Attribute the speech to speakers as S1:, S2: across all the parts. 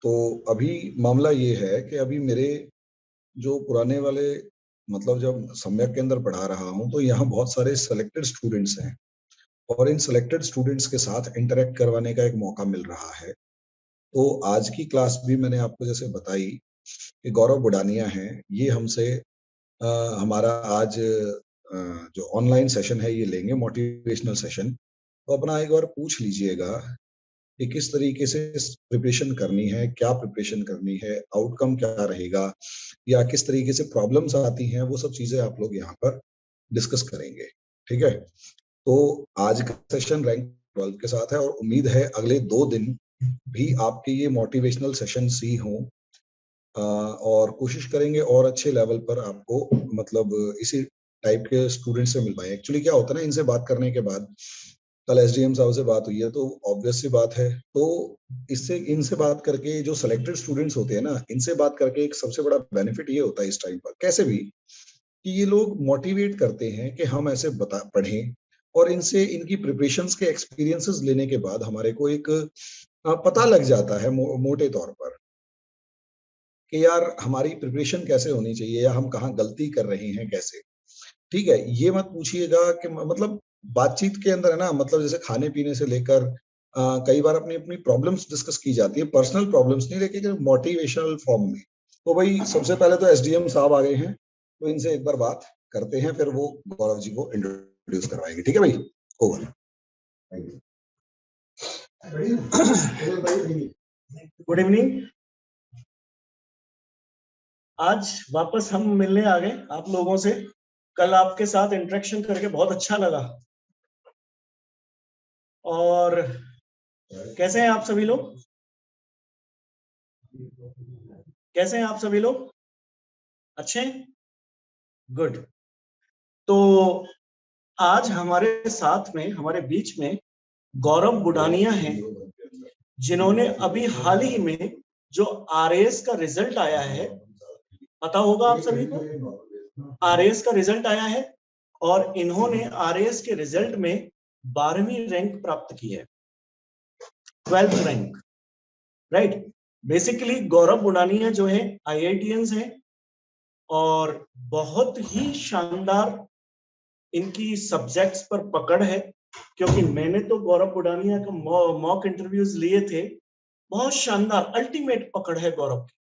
S1: तो अभी मामला ये है कि अभी मेरे जो पुराने वाले, मतलब जब सम्यक के अंदर पढ़ा रहा हूँ तो यहाँ बहुत सारे सेलेक्टेड स्टूडेंट्स हैं और इन सेलेक्टेड स्टूडेंट्स के साथ इंटरेक्ट करवाने का एक मौका मिल रहा है। तो आज की क्लास भी मैंने आपको जैसे बताई कि गौरव बुडानिया हैं, ये हमसे हमारा आज जो ऑनलाइन सेशन है ये लेंगे, मोटिवेशनल सेशन। तो अपना एक बार पूछ लीजिएगा कि किस तरीके से प्रिपरेशन करनी है, क्या प्रिपरेशन करनी है, आउटकम क्या रहेगा, या किस तरीके से प्रॉब्लम्स आती हैं, वो सब चीजें आप लोग यहाँ पर डिस्कस करेंगे। ठीक है, तो आज का सेशन रैंक 12 के साथ है और उम्मीद है अगले 2 दिन भी आपके ये मोटिवेशनल सेशंस ही हों, और कोशिश करेंगे और अच्छे लेवल पर आपको, मतलब इसी टाइप के स्टूडेंट से मिल पाए। एक्चुअली क्या होता है ना, इनसे बात करने के बाद, कल एसडीएम साहब से बात हुई है तो ऑब्वियस सी बात है, तो इससे इनसे बात करके जो सिलेक्टेड स्टूडेंट्स होते हैं ना, इनसे बात करके एक सबसे बड़ा बेनिफिट ये होता है इस टाइम पर कैसे भी, कि ये लोग मोटिवेट करते हैं कि हम ऐसे बता पढ़ें, और इनसे इनकी प्रिपरेशंस के एक्सपीरियंसेस लेने के बाद हमारे को एक पता लग जाता है मोटे तौर पर कि यार हमारी प्रिपरेशन कैसे होनी चाहिए या हम कहाँ गलती कर रहे हैं कैसे। ठीक है, ये मत पूछिएगा कि मतलब बातचीत के अंदर है ना, मतलब जैसे खाने पीने से लेकर कई बार अपनी अपनी प्रॉब्लम्स डिस्कस की जाती है, पर्सनल प्रॉब्लम्स नहीं, लेकिन मोटिवेशनल फॉर्म में। तो भाई सबसे पहले तो एसडीएम साहब आ गए हैं, तो इनसे एक बार बात करते हैं, फिर वो गौरव जी को इंट्रोड्यूस करवाएंगे। ठीक है भाई, ओवर।
S2: Good evening. आज वापस हम मिलने आ गए आप लोगों से। कल आपके साथ इंटरेक्शन करके बहुत अच्छा लगा। और कैसे हैं आप सभी लोग? कैसे हैं आप सभी लोग? अच्छे हैं? गुड। तो आज हमारे साथ में, हमारे बीच में गौरव बुडानिया हैं, जिन्होंने अभी हाल ही में जो आरएएस का रिजल्ट आया है, पता होगा आप सभी को, आरएएस का रिजल्ट आया है और इन्होंने आरएएस के रिजल्ट में 12वीं रैंक प्राप्त की है, 12th रैंक, राइट। बेसिकली गौरव बुडानिया जो है आईआईटीएंस हैं और बहुत ही शानदार इनकी सब्जेक्ट्स पर पकड़ है, क्योंकि मैंने तो गौरव बुडानिया का मॉक इंटरव्यूज लिए थे। बहुत शानदार अल्टीमेट पकड़ है गौरव की।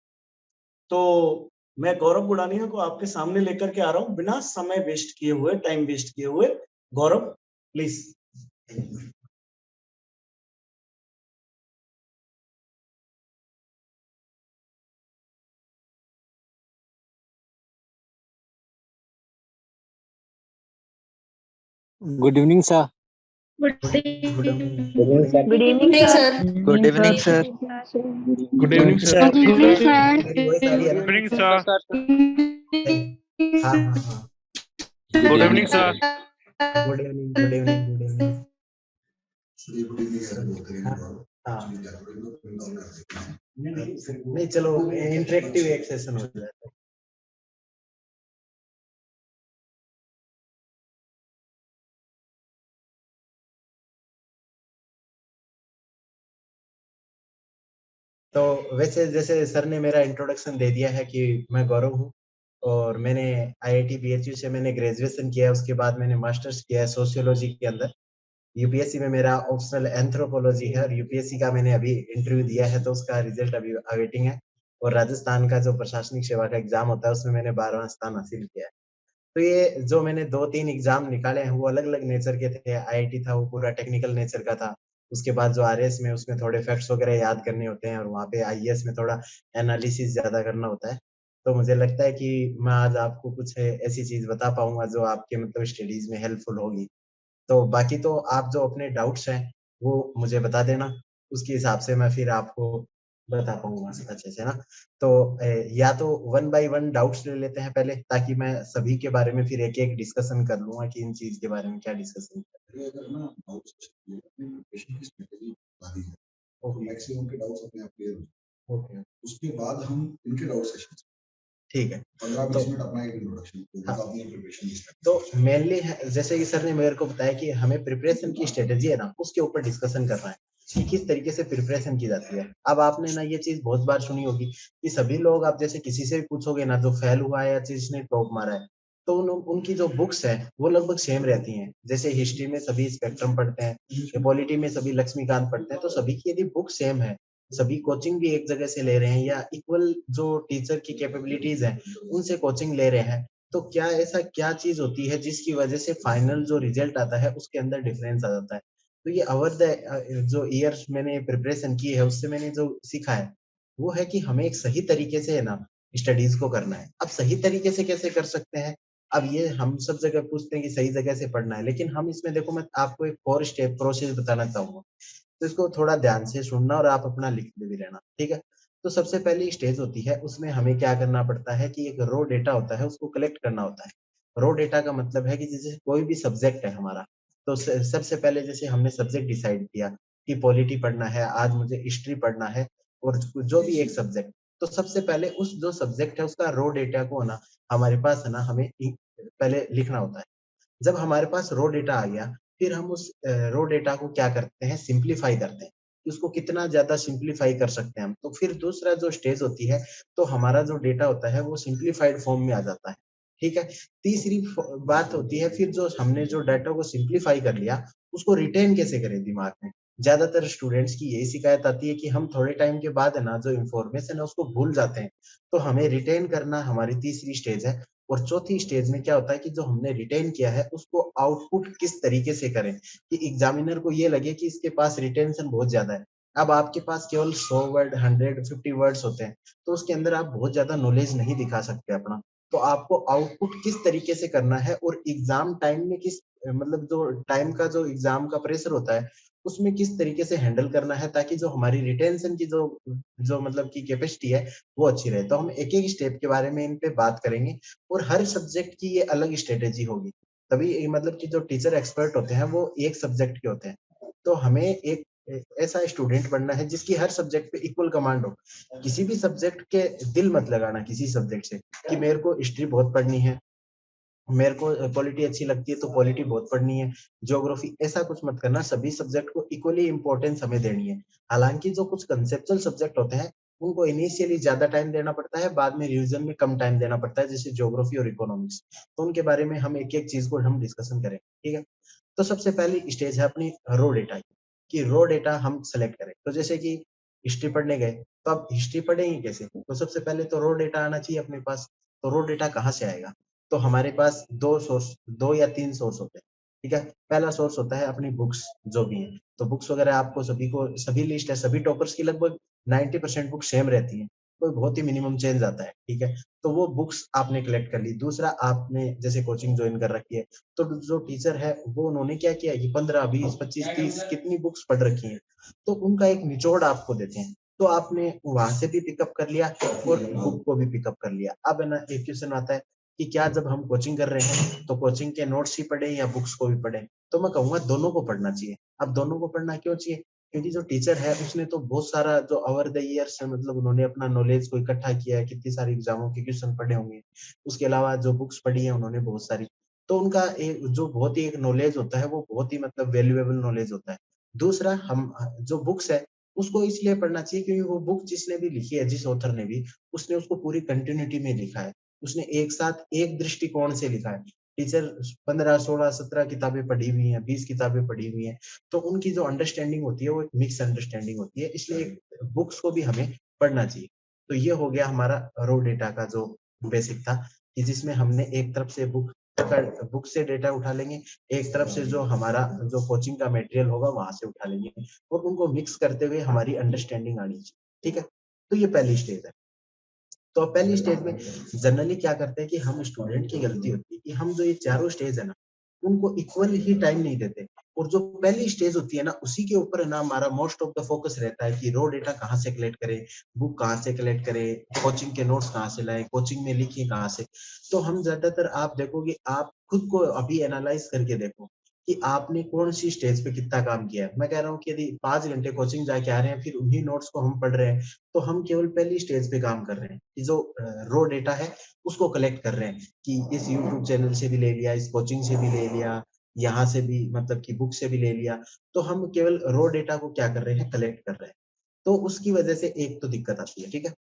S2: तो मैं गौरव बुडानिया को आपके सामने लेकर के आ रहा हूं बिना समय वेस्ट किए हुए, टाइम वेस्ट किए हुए। Gaurav please.
S3: Good evening sir.
S4: Good evening, sir.
S5: Good evening, sir.
S6: Good evening, sir.
S7: Good evening, sir.
S4: Good evening, sir.
S7: Good evening, sir.
S4: हाँ
S7: Good evening, sir.
S4: Good evening, good evening, good evening. नहीं चलो interactive एक session हो जाए। तो वैसे जैसे sir ने मेरा इंट्रोडक्शन दे दिया है कि मैं गौरव हूँ और मैंने आईआईटी बीएचयू से मैंने ग्रेजुएशन किया है, उसके बाद मैंने मास्टर्स किया है सोशियोलॉजी के अंदर। यूपीएससी में मेरा ऑप्शनल एंथ्रोपोलॉजी है और यूपीएससी का मैंने अभी इंटरव्यू दिया है तो उसका रिजल्ट अभी अवेटिंग है। और राजस्थान का जो प्रशासनिक सेवा का एग्जाम होता है उसमें मैंने 12वां स्थान हासिल किया है। तो ये जो मैंने 2-3 एग्जाम निकाले हैं वो अलग अलग नेचर के थे। आईआईटी था वो पूरा टेक्निकल नेचर का था, उसके बाद जो आरएस में उसमें थोड़े फैक्ट्स वगैरह याद करने होते हैं और वहाँ पे आईएएस में थोड़ा एनालिसिस ज्यादा करना होता है। तो मुझे लगता है कि मैं आज आपको कुछ ऐसी चीज बता पाऊंगा जो आपके मतलब स्टडीज में हेल्पफुल होगी। तो बाकी तो आप जो अपने डाउट्स हैं वो मुझे बता देना, उसके हिसाब से मैं फिर आपको बता पाऊंगा अच्छे से ना। तो या तो 1 बाय 1 डाउट्स ले लेते हैं पहले, ताकि मैं सभी के बारे में फिर एक एक डिस्कशन कर लूंगा कि इन चीज के बारे में क्या डिस्कशन
S1: मैक्सिमम के डाउट्स अपने आप क्लियर हो जाए।
S4: ओके,
S1: उसके बाद हम इनके डाउट सेशन,
S4: ठीक है।
S1: 15-20 मिनट अपना एक इंट्रोडक्शन, अपनी प्रिपरेशन।
S4: तो मेनली जैसे कि सर ने मेरे को बताया कि हमें प्रिपरेशन की स्ट्रेटेजी है ना उसके ऊपर डिस्कशन करना है। कि किस तरीके से प्रिपरेशन की जाती है। अब आपने ना ये चीज बहुत बार सुनी होगी कि सभी लोग, आप जैसे किसी से भी पूछोगे ना जो फेल हुआ है या जिसने टॉप मारा है, तो उनकी जो बुक्स है वो लगभग सेम रहती हैं। जैसे हिस्ट्री में सभी स्पेक्ट्रम पढ़ते हैं, पॉलिटी में सभी लक्ष्मीकांत पढ़ते हैं, तो सभी की यदि बुक सेम है, सभी कोचिंग भी एक जगह से ले रहे हैं या इक्वल जो टीचर की कैपेबिलिटीज है उनसे कोचिंग ले रहे हैं, तो क्या ऐसा क्या चीज होती है जिसकी वजह से फाइनल जो रिजल्ट आता है उसके अंदर डिफरेंस आ जाता है। तो ये ओवर द जो ईयर्स मैंने प्रिपरेशन की है उससे मैंने जो सीखा है वो है कि हमें एक सही तरीके से है ना स्टडीज को करना है। अब सही तरीके से कैसे कर सकते हैं? अब ये हम सब जगह पूछते हैं कि सही जगह से पढ़ना है, लेकिन हम इसमें देखो मैं आपको एक 4 स्टेप प्रोसेस बताना चाहूंगा, तो इसको थोड़ा ध्यान से सुनना और आप अपना लिखते भी रहना, ठीक है? तो सबसे पहली स्टेज होती है, उसमें हमें क्या करना पड़ता है कि एक रो डेटा होता है उसको कलेक्ट करना होता है। रो डेटा का मतलब है कि जैसे कोई भी सब्जेक्ट है हमारा, तो सबसे पहले जैसे हमने सब्जेक्ट डिसाइड किया कि पॉलिटी पढ़ना है, आज मुझे हिस्ट्री पढ़ना है और जो भी एक सब्जेक्ट, तो सबसे पहले उस जो सब्जेक्ट है उसका रो डेटा को ना हमारे पास है ना हमें पहले लिखना होता है। जब हमारे पास रो डेटा आ गया, फिर हम उस रो डेटा को क्या करते हैं, सिंप्लीफाई करते हैं कि उसको कितना ज्यादा सिंप्लीफाई कर सकते हैं हम। तो फिर दूसरा जो स्टेज होती है, तो हमारा जो डेटा होता है वो सिंप्लीफाइड फॉर्म में आ जाता है, ठीक है? तीसरी बात होती है फिर जो हमने जो डाटा को सिंप्लीफाई कर लिया उसको रिटेन कैसे करें दिमाग में। ज्यादातर स्टूडेंट्स की यही शिकायत आती है कि हम थोड़े टाइम के बाद है ना जो इन्फॉर्मेशन है उसको भूल जाते हैं, तो हमें रिटेन करना हमारी तीसरी स्टेज है। और चौथी स्टेज में क्या होता है कि जो हमने रिटेन किया है उसको आउटपुट किस तरीके से करें कि एग्जामिनर को ये लगे कि इसके पास रिटेंशन बहुत ज्यादा है। अब आपके पास केवल 100 वर्ड 150 वर्ड्स होते हैं, तो उसके अंदर आप बहुत ज्यादा नॉलेज नहीं दिखा सकते अपना। तो आपको आउटपुट किस तरीके से करना है और एग्जाम टाइम में किस मतलब जो टाइम का जो एग्जाम का प्रेशर होता है उसमें किस तरीके से हैंडल करना है, ताकि जो हमारी रिटेंशन की जो जो मतलब की कैपेसिटी है वो अच्छी रहे। तो हम एक एक स्टेप के बारे में इन पे बात करेंगे और हर सब्जेक्ट की ये अलग स्ट्रेटेजी होगी। तभी मतलब कि जो टीचर एक्सपर्ट होते हैं वो एक सब्जेक्ट के होते हैं, तो हमें एक ऐसा स्टूडेंट बनना है जिसकी हर सब्जेक्ट पे इक्वल कमांड हो। किसी भी सब्जेक्ट के दिल मत लगाना किसी सब्जेक्ट से कि मेरे को हिस्ट्री बहुत पढ़नी है, मेरे को पॉलिटी अच्छी लगती है तो पॉलिटी बहुत पढ़नी है, ज्योग्राफी, ऐसा कुछ मत करना। सभी सब्जेक्ट को इक्वली इंपॉर्टेंस हमें देनी है। हालांकि जो कुछ कंसेप्चुअल सब्जेक्ट होते हैं उनको इनिशियली ज्यादा टाइम देना पड़ता है, बाद में रिवीजन में कम टाइम देना पड़ता है, जैसे ज्योग्राफी और इकोनॉमिक्स। तो उनके बारे में हम एक एक चीज को हम डिस्कशन करें, ठीक है? तो सबसे पहली स्टेज है अपनी रो डेटा की, कि रो डेटा हम सेलेक्ट करें। तो जैसे कि हिस्ट्री पढ़ने गए, तो अब हिस्ट्री पढ़ेंगे कैसे? तो सबसे पहले तो रो डेटा आना चाहिए अपने पास। तो रो डेटा कहाँ से आएगा? तो हमारे पास 2 सोर्स, 2 या 3 सोर्स होते हैं, ठीक है? पहला सोर्स होता है अपनी बुक्स जो भी है। तो बुक्स वगैरह आपको सभी को सभी लिस्ट है, सभी टॉपर्स की लगभग 90% बुक सेम रहती है, कोई बहुत ही मिनिमम चेंज आता है, ठीक है? तो वो बुक्स आपने कलेक्ट कर ली। दूसरा, आपने जैसे कोचिंग ज्वाइन कर रखी है, तो जो टीचर है वो उन्होंने क्या किया कि 15, 20, 25, 30 कितनी बुक्स पढ़ रखी हैं, तो उनका एक निचोड़ आपको देते हैं। तो आपने वहां से भी पिकअप कर लिया और बुक को भी पिकअप कर लिया। अब है ना एक क्वेश्चन आता है कि क्या जब हम कोचिंग कर रहे हैं तो कोचिंग के नोट्स ही पढ़े या बुक्स को भी पढ़े? तो मैं कहूंगा दोनों को पढ़ना चाहिए। अब दोनों को पढ़ना क्यों चाहिए? क्योंकि जो टीचर है उसने तो बहुत सारा जो ओवर द ईयर्स है, मतलब उन्होंने अपना नॉलेज को इकट्ठा किया है, कितनी सारी एग्जामों के क्वेश्चन पढ़े होंगे। उसके अलावा जो बुक्स पढ़ी है उन्होंने बहुत सारी, तो उनका एक जो बहुत ही एक नॉलेज होता है वो बहुत ही मतलब वैल्यूएबल नॉलेज होता है। दूसरा, हम जो बुक्स है उसको इसलिए पढ़ना चाहिए क्योंकि वो बुक जिसने भी लिखी है, जिस ऑथर ने भी, उसने उसको पूरी कंटिन्यूटी में लिखा है। उसने एक साथ एक दृष्टिकोण से लिखा है। टीचर 15, 16, 17 किताबें पढ़ी हुई हैं, 20 किताबें पढ़ी हुई हैं, तो उनकी जो अंडरस्टैंडिंग होती है वो एक मिक्स अंडरस्टैंडिंग होती है, इसलिए बुक्स को भी हमें पढ़ना चाहिए। तो ये हो गया हमारा रो डेटा का जो बेसिक था, कि जिसमें हमने एक तरफ से बुक से डेटा उठा लेंगे, एक तरफ से जो हमारा जो कोचिंग का मटेरियल होगा वहां से उठा लेंगे, और उनको मिक्स करते हुए हमारी अंडरस्टैंडिंग आनी चाहिए, ठीक है? तो ये पहली स्टेज है। तो पहली स्टेज में जनरली क्या करते हैं कि हम स्टूडेंट की गलती होती है कि हम जो ये चारों स्टेज है ना उनको इक्वल ही टाइम नहीं देते, और जो पहली स्टेज होती है ना उसी के ऊपर है ना हमारा मोस्ट ऑफ द फोकस रहता है कि रो डेटा कहाँ से कलेक्ट करें, बुक कहाँ से कलेक्ट करें, कोचिंग के नोट्स कहाँ से लाएं, कोचिंग में लिखिए कहाँ से। तो हम ज्यादातर आप देखोगे, आप खुद को अभी एनालाइज करके देखो कि आपने कौन सी स्टेज पे कितना काम किया है। मैं कह रहा हूँ कि यदि 5 घंटे कोचिंग जाके आ रहे हैं फिर उन्हीं नोट्स को हम पढ़ रहे हैं, तो हम केवल पहली स्टेज पे काम कर रहे हैं कि जो रो डेटा है उसको कलेक्ट कर रहे हैं कि इस यूट्यूब चैनल से भी ले लिया, इस कोचिंग से भी ले लिया, यहाँ से भी मतलब कि बुक से भी ले लिया, तो हम केवल रॉ डेटा को क्या कर रहे हैं, कलेक्ट कर रहे हैं। तो उसकी वजह से एक तो दिक्कत आती है, ठीक है।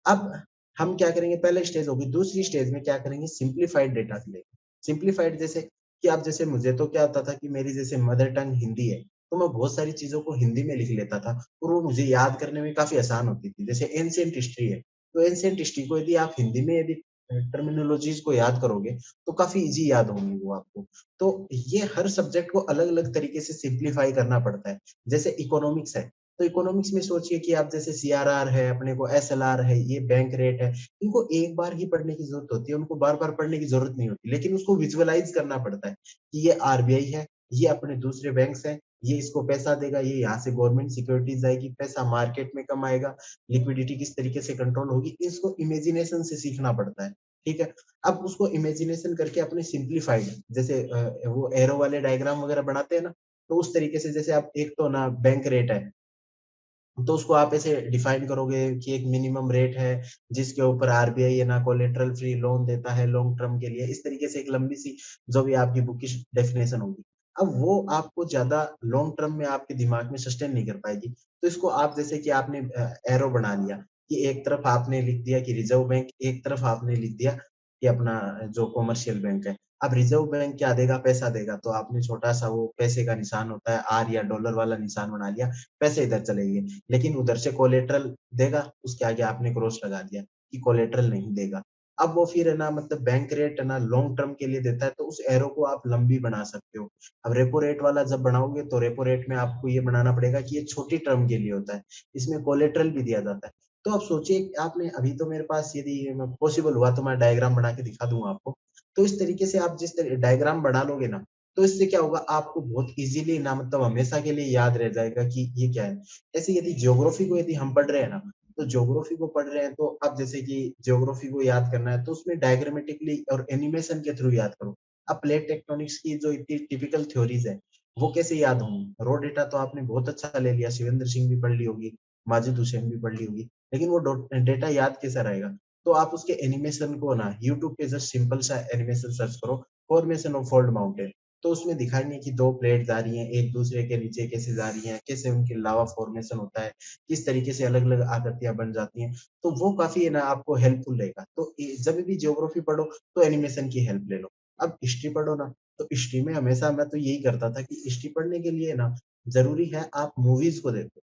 S4: अब हम क्या करेंगे, पहला स्टेज होगी, दूसरी स्टेज में क्या करेंगे, सिंप्लीफाइड डेटा लेंगे। सिंप्लीफाइड जैसे कि अब जैसे मुझे तो क्या होता था कि मेरी जैसे मदर टंग हिंदी है, तो मैं बहुत सारी चीज़ों को हिंदी में लिख लेता था और वो मुझे याद करने में काफ़ी आसान होती थी। जैसे एंशिएंट हिस्ट्री है, तो एंशिएंट हिस्ट्री को यदि आप हिंदी में यदि टर्मिनोलॉजीज़ को याद करोगे, तो काफ़ी ईज़ी याद होंगी वो आपको। तो ये हर सब्जेक्ट को अलग-अलग तरीके से सिंप्लीफाई करना पड़ता है। जैसे इकोनॉमिक्स है, तो इकोनॉमिक्स में सोचिए कि आप जैसे सीआरआर है, अपने को एसएलआर है, ये बैंक रेट है, इनको एक बार ही पढ़ने की ज़रूरत होती है, उनको बार-बार पढ़ने की ज़रूरत नहीं होती, लेकिन उसको विजुअलाइज़ करना पड़ता है कि ये आरबीआई है, ये अपने दूसरे बैंक्स हैं, ये इसको पैसा देगा, ये यहाँ से गवर्नमेंट सिक्योरिटीज़ आएगी, पैसा मार्केट में कम आएगा, लिक्विडिटी किस तरीके से कंट्रोल होगी, इसको इमेजिनेशन से सीखना पड़ता है, ठीक है? अब उसको इमेजिनेशन करके अपने सिंप्लीफाइड जैसे वो एरो वाले डायग्राम वगैरह बनाते हैं ना, तो उस तरीके से जैसे आप एक तो ना बैंक रेट है, तो उसको आप ऐसे डिफाइन करोगे कि एक मिनिमम रेट है, जिसके ऊपर आरबीआई है ना कोलेटरल फ्री लोन देता है लॉन्ग टर्म के लिए, इस तरीके से एक लंबी सी जो भी आपकी बुकिश डेफिनेशन होगी। अब वो आपको ज़्यादा लॉन्ग टर्म में आपके दिमाग में सस्टेन नहीं कर पाएगी। तो इसको आप जैसे कि आपने एरो बना लिया कि एक तरफ आपने लिख दिया कि रिज़र्व बैंक, एक तरफ आपने लिख दिया कि अपना जो कमर्शियल बैंक है। अब रिज़र्व बैंक क्या देगा? पैसा देगा, तो आपने छोटा-सा वो पैसे का निशान होता है आर या डॉलर वाला निशान बना लिया, पैसे इधर चले गए। लेकिन उधर से कोलेटरल देगा, उसके आगे आपने क्रॉस लगा दिया कि कोलेटरल नहीं देगा। अब वो फिर है ना मतलब बैंक रेट है ना लॉन्ग टर्म के लिए देता है, तो उस एरो को आप लंबी बना सकते हो। अब रेपो रेट वाला जब बनाओगे तो रेपो रेट में आपको ये बनाना पड़ेगा कि ये छोटी टर्म के लिए होता है, इसमें कोलेटरल भी दिया जाता है। तो आप सोचिए आपने अभी तो मेरे पास यदि पॉसिबल हुआ तो मैं डायग्राम बना के दिखा दूँगा आपको। तो इस तरीके से आप जिस तरह डायग्राम बना लोगे ना, तो इससे क्या होगा आपको बहुत ईज़िली ना मतलब हमेशा के लिए याद रह जाएगा कि ये क्या है। ऐसे यदि ज्योग्राफी को यदि हम पढ़ रहे हैं ना, तो ज्योग्राफी को पढ़ रहे हैं तो अब जैसे कि ज्योग्राफी को याद करना है तो उसमें डायग्रामेटिकली और एनिमेशन के थ्रू याद करो। अब प्लेट टेक्टोनिक्स की जो इतनी टिपिकल थ्योरीज़ है, वो कैसे याद होंगी? रॉ डेटा तो आपने बहुत अच्छा ले लिया, शिवेंद्र सिंह भी पढ़ ली होगी, माजिद हुसैन भी पढ़ ली होगी, लेकिन वो डेटा याद कैसा रहेगा? तो आप उसके एनिमेशन को ना यूट्यूब पे जस्ट सिंपल सा एनिमेशन सर्च करो, फॉर्मेशन ऑफ फोल्ड माउंटेन। तो उसमें दिखाएँगे कि 2 प्लेट जा रही हैं, एक दूसरे के नीचे कैसे जा रही हैं, कैसे उनकी लावा फॉर्मेशन होता है, किस तरीके से अलग-अलग आकृतियाँ बन जाती हैं। तो वो काफ़ी है ना आपको हेल्पफुल रहेगा। तो जब भी ज्योग्राफी पढ़ो तो एनिमेशन की हेल्प ले लो। अब हिस्ट्री पढ़ो ना, तो हिस्ट्री में हमेशा मैं तो यही करता था कि हिस्ट्री पढ़ने के लिए ना ज़रूरी है आप मूवीज़ को देखो।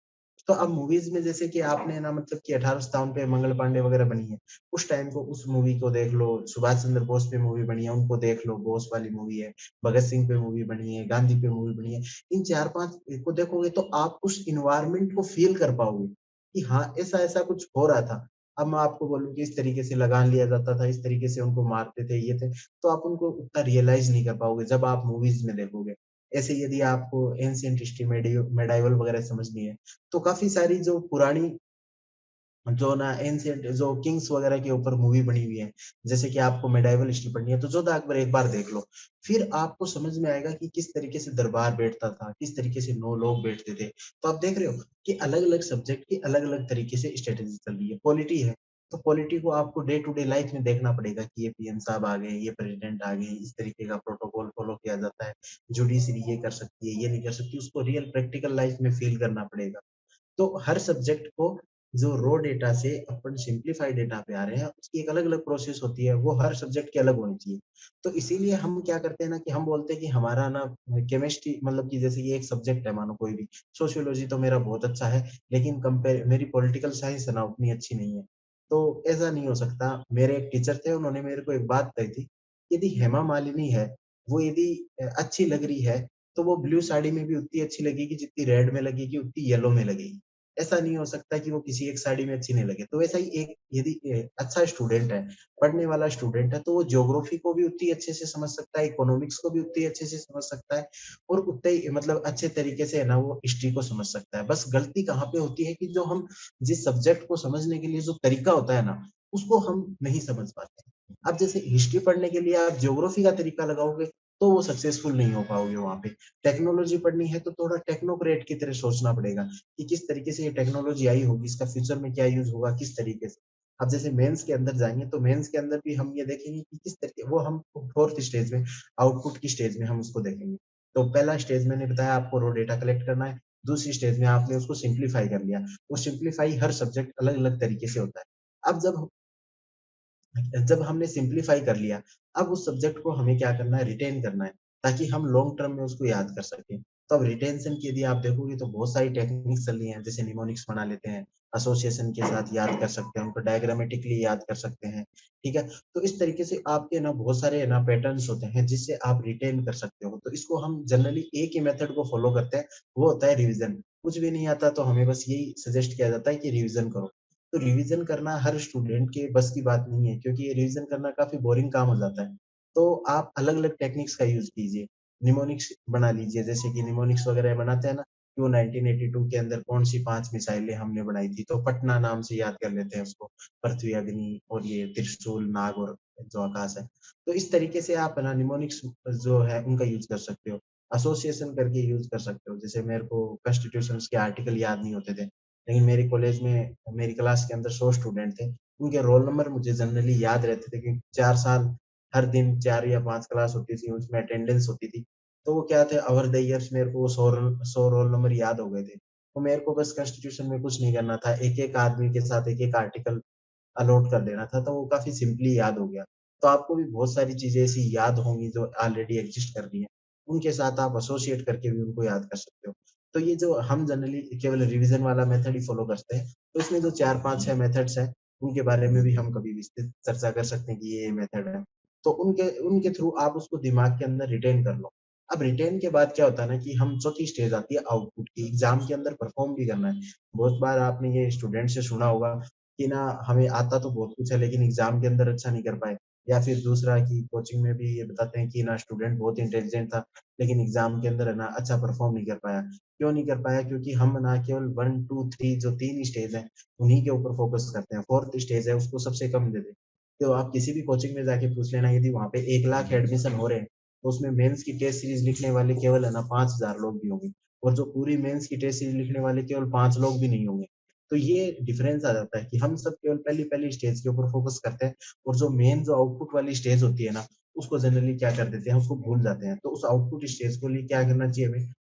S4: तो अब मूवीज़ में जैसे कि आपने ना मतलब कि 1857 पे मंगल पांडे वगैरह बनी है। उस टाइम को उस मूवी को देख लो, सुभाष चंद्र बोस पे मूवी बनी है, उनको देख लो, बोस वाली मूवी है। भगत सिंह पे मूवी बनी है, गांधी पे मूवी बनी है। इन 4-5 को देखोगे तो आप उस एनवायरनमेंट को फ़ील कर पाओगे, कि हाँ, ऐसा-ऐसा कुछ हो रहा था। अब मैं आपको बोलूँ कि इस तरीके से लगान लिया जाता था, इस तरीके से उनको मारते थे, ये थे, तो आप उनको उतना रियलाइज़ नहीं कर पाओगे जब आप मूवीज़ में देखोगे। ऐसे यदि आपको एंशिएंट हिस्ट्री मेडाइवल वगैरह समझनी है, तो काफ़ी सारी जो पुरानी जो ना एंशिएंट जो किंग्स वगैरह के ऊपर मूवी बनी हुई है, जैसे कि आपको मेडाइवल हिस्ट्री पढ़नी है तो जोधा अकबर एक बार देख लो। फिर आपको समझ में आएगा कि किस तरीके से दरबार बैठता था, किस तरीके से 9 लोग बैठते थे। तो आप देख रहे हो कि अलग-अलग सब्जेक्ट की अलग-अलग तरीके से स्ट्रैटेजी चल रही है। पॉलिटी है, तो पॉलिटी को आपको डे टू डे लाइफ में देखना पड़ेगा कि ये पीएम साहब आ गए, ये प्रेज़िडेंट आ गए, इस तरीके का प्रोटोकॉल फॉलो किया जाता है। जुडिशरी ये कर सकती है, ये नहीं कर सकती, उसको रियल प्रैक्टिकल लाइफ में फ़ील करना पड़ेगा। तो हर सब्जेक्ट को जो रॉ डेटा से अपन सिंप्लीफाइड डेटा पे आ रहे हैं, उसकी एक अलग-अलग प्रोसेस होती है, वो हर सब्जेक्ट की अलग होनी चाहिए। तो इसीलिए हम क्या करते हैं ना कि हम बोलते हैं कि हमारा ना केमिस्ट्री मतलब कि जैसे कि एक सब्जेक्ट है मानो कोई भी, सोशियोलॉजी तो मेरा बहुत अच्छा है, लेकिन कंपेयर मेरी पॉलिटिकल साइंस है ना उतनी अच्छी नहीं है। तो ऐसा नहीं हो सकता, मेरे एक टीचर थे उन्होंने मेरे को एक बात कही थी, यदि हेमा मालिनी है, वो यदि अच्छी लग रही है, तो वो ब्लू साड़ी में भी उतनी अच्छी लगेगी जितनी रेड में लगेगी, उतनी येलो में लगेगी। ऐसा नहीं हो सकता कि वो किसी एक साड़ी में अच्छी नहीं लगे। तो वैसा ही एक यदि अच्छा स्टूडेंट है, पढ़ने वाला स्टूडेंट है, तो वो ज्योग्राफी को भी उतनी अच्छे से समझ सकता है, इकोनॉमिक्स को भी उतनी अच्छे से समझ सकता है और उतने ही मतलब अच्छे तरीके से है ना वो हिस्ट्री को समझ सकता है। बस गलती कहाँ पे होती है कि जो हम जिस सब्जेक्ट को समझने के लिए जो तरीका होता है ना, उसको हम नहीं समझ पाते। अब जैसे हिस्ट्री पढ़ने के लिए आप ज्योग्राफी का तरीका लगाओगे, तो वो सक्सेसफुल नहीं हो पाओगे वहाँ पे। टेक्नोलॉजी पढ़नी है तो थोड़ा टेक्नोक्रेट की तरह सोचना पड़ेगा। कि किस तरीके से ये टेक्नोलॉजी आई होगी, इसका फ्यूचर में क्या यूज़ होगा, किस तरीके से। अब जैसे मेंस के अंदर जाएंगे तो मेंस के अंदर भी हम ये देखेंगे कि किस तरीके वो हम फोर्थ स्टेज में आउटपुट की स्टेज में हम उसको देखेंगे। तो पहला स्टेज मैंने बताया आपको रो डेटा कलेक्ट करना है, दूसरी स्टेज में आपने उसको सिंप्लीफाई कर लिया। वो सिंप्लीफाई हर सब्जेक्ट अलग अलग तरीके से होता है। अब जब हमने सिंप्लीफाई कर लिया, अब उस सब्जेक्ट को हमें क्या करना है, रिटेन करना है, ताकि हम लॉन्ग टर्म में उसको याद कर सकें। तो अब रिटेंशन की यदि आप देखोगे तो बहुत सारी टेक्निक्स चल रही हैं, जैसे निमोनिक्स बना लेते हैं, एसोसिएशन के साथ याद कर सकते हैं, उनको डायग्रामेटिकली याद कर सकते हैं, ठीक है? तो इस तरीके से आपके ना बहुत सारे ना पैटर्न्स होते हैं जिससे आप रिटेन कर सकते हो। तो इसको हम जनरली एक ही मेथड को फॉलो करते हैं, वो होता है रिवीजन। कुछ भी नहीं आता तो हमें बस यही सजेस्ट किया जाता है कि रिवीजन करो। तो रिवीजन करना हर स्टूडेंट के बस की बात नहीं है, क्योंकि ये रिवीजन करना काफ़ी बोरिंग काम हो जाता है। तो आप अलग-अलग टेक्निक्स का यूज़ कीजिए। निमोनिक्स बना लीजिए, जैसे कि निमोनिक्स वगैरह बनाते हैं ना, कि वो 1982 के अंदर कौन-सी 5 मिसाइलें हमने बनाई थी, तो पटना नाम से याद कर लेते हैं उसको, पृथ्वी, अग्नि और ये त्रिशूल, नाग और जो आकाश है। तो इस तरीके से आप है ना निमोनिक्स जो है उनका यूज़ कर सकते हो। एसोसिएशन करके यूज़ कर सकते हो, जैसे मेरे को कॉन्स्टिट्यूशंस के आर्टिकल याद नहीं होते थे, लेकिन मेरे कॉलेज में मेरी क्लास के अंदर 100 स्टूडेंट थे, उनके रोल नंबर मुझे जनरली याद रहते थे, क्योंकि 4 साल हर दिन 4 या 5 क्लास होती थी, उसमें अटेंडेंस होती थी। तो वो क्या थे, ओवर द ईयर्स मेरे को 100 रोल नंबर याद हो गए थे। तो मेरे को बस कॉन्स्टिट्यूशन में कुछ नहीं करना था, एक-एक आदमी के साथ एक-एक आर्टिकल अलॉट कर देना था, तो वो काफ़ी सिंपली याद हो गया। तो आपको भी बहुत सारी चीज़ें ऐसी याद होंगी जो ऑलरेडी एग्ज़िस्ट कर रही हैं, उनके साथ आप एसोसिएट करके भी उनको याद कर सकते हो। तो ये जो हम जनरली केवल रिवीजन वाला मेथड ही फॉलो करते हैं, तो इसमें जो 4, 5, 6 मेथड्स हैं, उनके बारे में भी हम कभी विस्तृत चर्चा कर सकते हैं कि ये मेथड है। तो उनके उनके थ्रू आप उसको दिमाग के अंदर रिटेन कर लो। अब रिटेन के बाद क्या होता है ना, कि हम चौथी स्टेज आती है आउटपुट की, एग्ज़ाम के अंदर परफ़ॉर्म भी करना है। बहुत बार आपने ये स्टूडेंट से सुना होगा कि ना हमें आता तो बहुत कुछ है, लेकिन एग्ज़ाम के अंदर अच्छा नहीं कर पाए। या फिर दूसरा कि कोचिंग में भी ये बताते हैं कि ना स्टूडेंट बहुत इंटेलिजेंट था, लेकिन एग्ज़ाम के अंदर है ना अच्छा परफ़ॉर्म नहीं कर पाया। क्यों नहीं कर पाया? क्योंकि हम ना केवल 1, 2, 3 जो 3 स्टेज हैं, उन्हीं के ऊपर फ़ोकस करते हैं। 4th स्टेज है उसको सबसे कम दे दें। तो आप किसी भी कोचिंग में जाके पूछ लेना, यदि वहाँ पे 1 लाख एडमिशन हो रहे हैं, तो उसमें मेंस की टेस्ट सीरीज़ लिखने वाले केवल है ना 5,000 लोग भी होंगे, और जो पूरी मेंस की टेस्ट सीरीज़ लिखने वाले केवल 5 लोग भी नहीं होंगे। तो ये डिफरेंस आ जाता है कि हम सब केवल पहली-पहली स्टेज के ऊपर फ़ोकस करते हैं, और जो मेन जो आउटपुट वाली स्टेज होती है ना, उसको जनरली क्या कर देते हैं, उसको भूल जाते हैं। तो उस आउटपुट स्टेज के लिए क्या करना चाहिए हमें?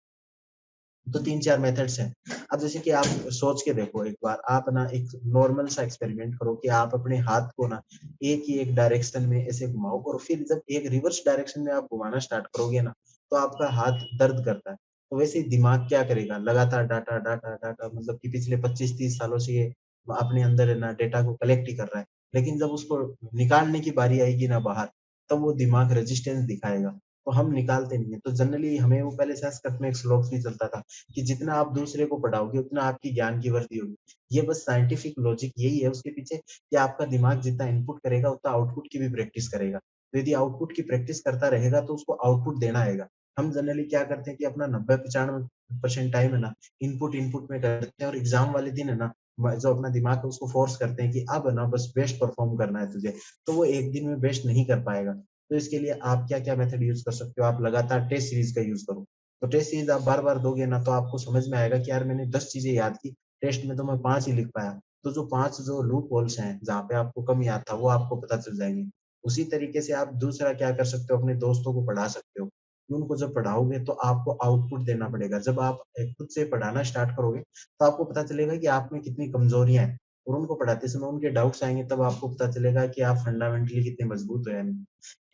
S4: तो 3-4 मेथड्स हैं। अब जैसे कि आप सोच के देखो एक बार, आप ना एक नॉर्मल सा एक्सपेरिमेंट करो कि आप अपने हाथ को ना एक ही एक डायरेक्शन में ऐसे घुमाओ, और फिर जब एक रिवर्स डायरेक्शन में आप घुमाना स्टार्ट करोगे ना, तो आपका हाथ दर्द करता है। तो वैसे ही दिमाग क्या करेगा, लगातार डाटा, डाटा, डाटा, मतलब कि पिछले 25-30 सालों से ये अपने अंदर है ना डेटा को कलेक्ट ही कर रहा है। लेकिन जब उसको निकालने की बारी आएगी ना बाहर, तब वो दिमाग रेजिस्टेंस दिखाएगा। तो हम निकालते नहीं है। तो जनरली हमें वो पहले संस्कृत में एक श्लोक भी चलता था कि जितना आप दूसरे को पढ़ाओगे उतना आपकी ज्ञान की वृद्धि होगी। ये बस साइंटिफिक लॉजिक यही है उसके पीछे, कि आपका दिमाग जितना इनपुट करेगा उतना आउटपुट की भी प्रैक्टिस करेगा। तो यदि आउटपुट की प्रैक्टिस करता रहेगा तो उसको आउटपुट देना आएगा। हम जनरली क्या करते हैं कि अपना 90-95% टाइम है ना इनपुट में करते हैं, और एग्जाम वाले दिन है ना जो अपना दिमाग है उसको फोर्स करते हैं कि अब है ना बस बेस्ट परफॉर्म करना है तुझे। तो वो एक दिन में बेस्ट नहीं कर पाएगा। तो इसके लिए आप क्या-क्या मेथड यूज़ कर सकते हो, आप लगातार टेस्ट सीरीज़ का यूज़ करो। तो टेस्ट सीरीज़ आप बार-बार दोगे ना, तो आपको समझ में आएगा कि यार मैंने 10 चीज़ें याद की, टेस्ट में तो मैं 5 ही लिख पाया। तो जो 5 जो लूप होल्स हैं, जहाँ पे आपको कम याद था, वो आपको पता चल जाएँगे। उसी तरीके से आप दूसरा क्या कर सकते हो, अपने दोस्तों को पढ़ा सकते हो। कि उनको जब पढ़ाओगे तो आपको आउटपुट देना पड़ेगा। जब आप खुद से पढ़ाना स्टार्ट करोगे, तो आपको पता चलेगा कि आप में कितनी कमज़ोरियाँ हैं, और उनको पढ़ाते समय उनके डाउट्स आएँगे, तब आपको पता चलेगा कि आप फंडामेंटली कितने मजबूत हो या नहीं।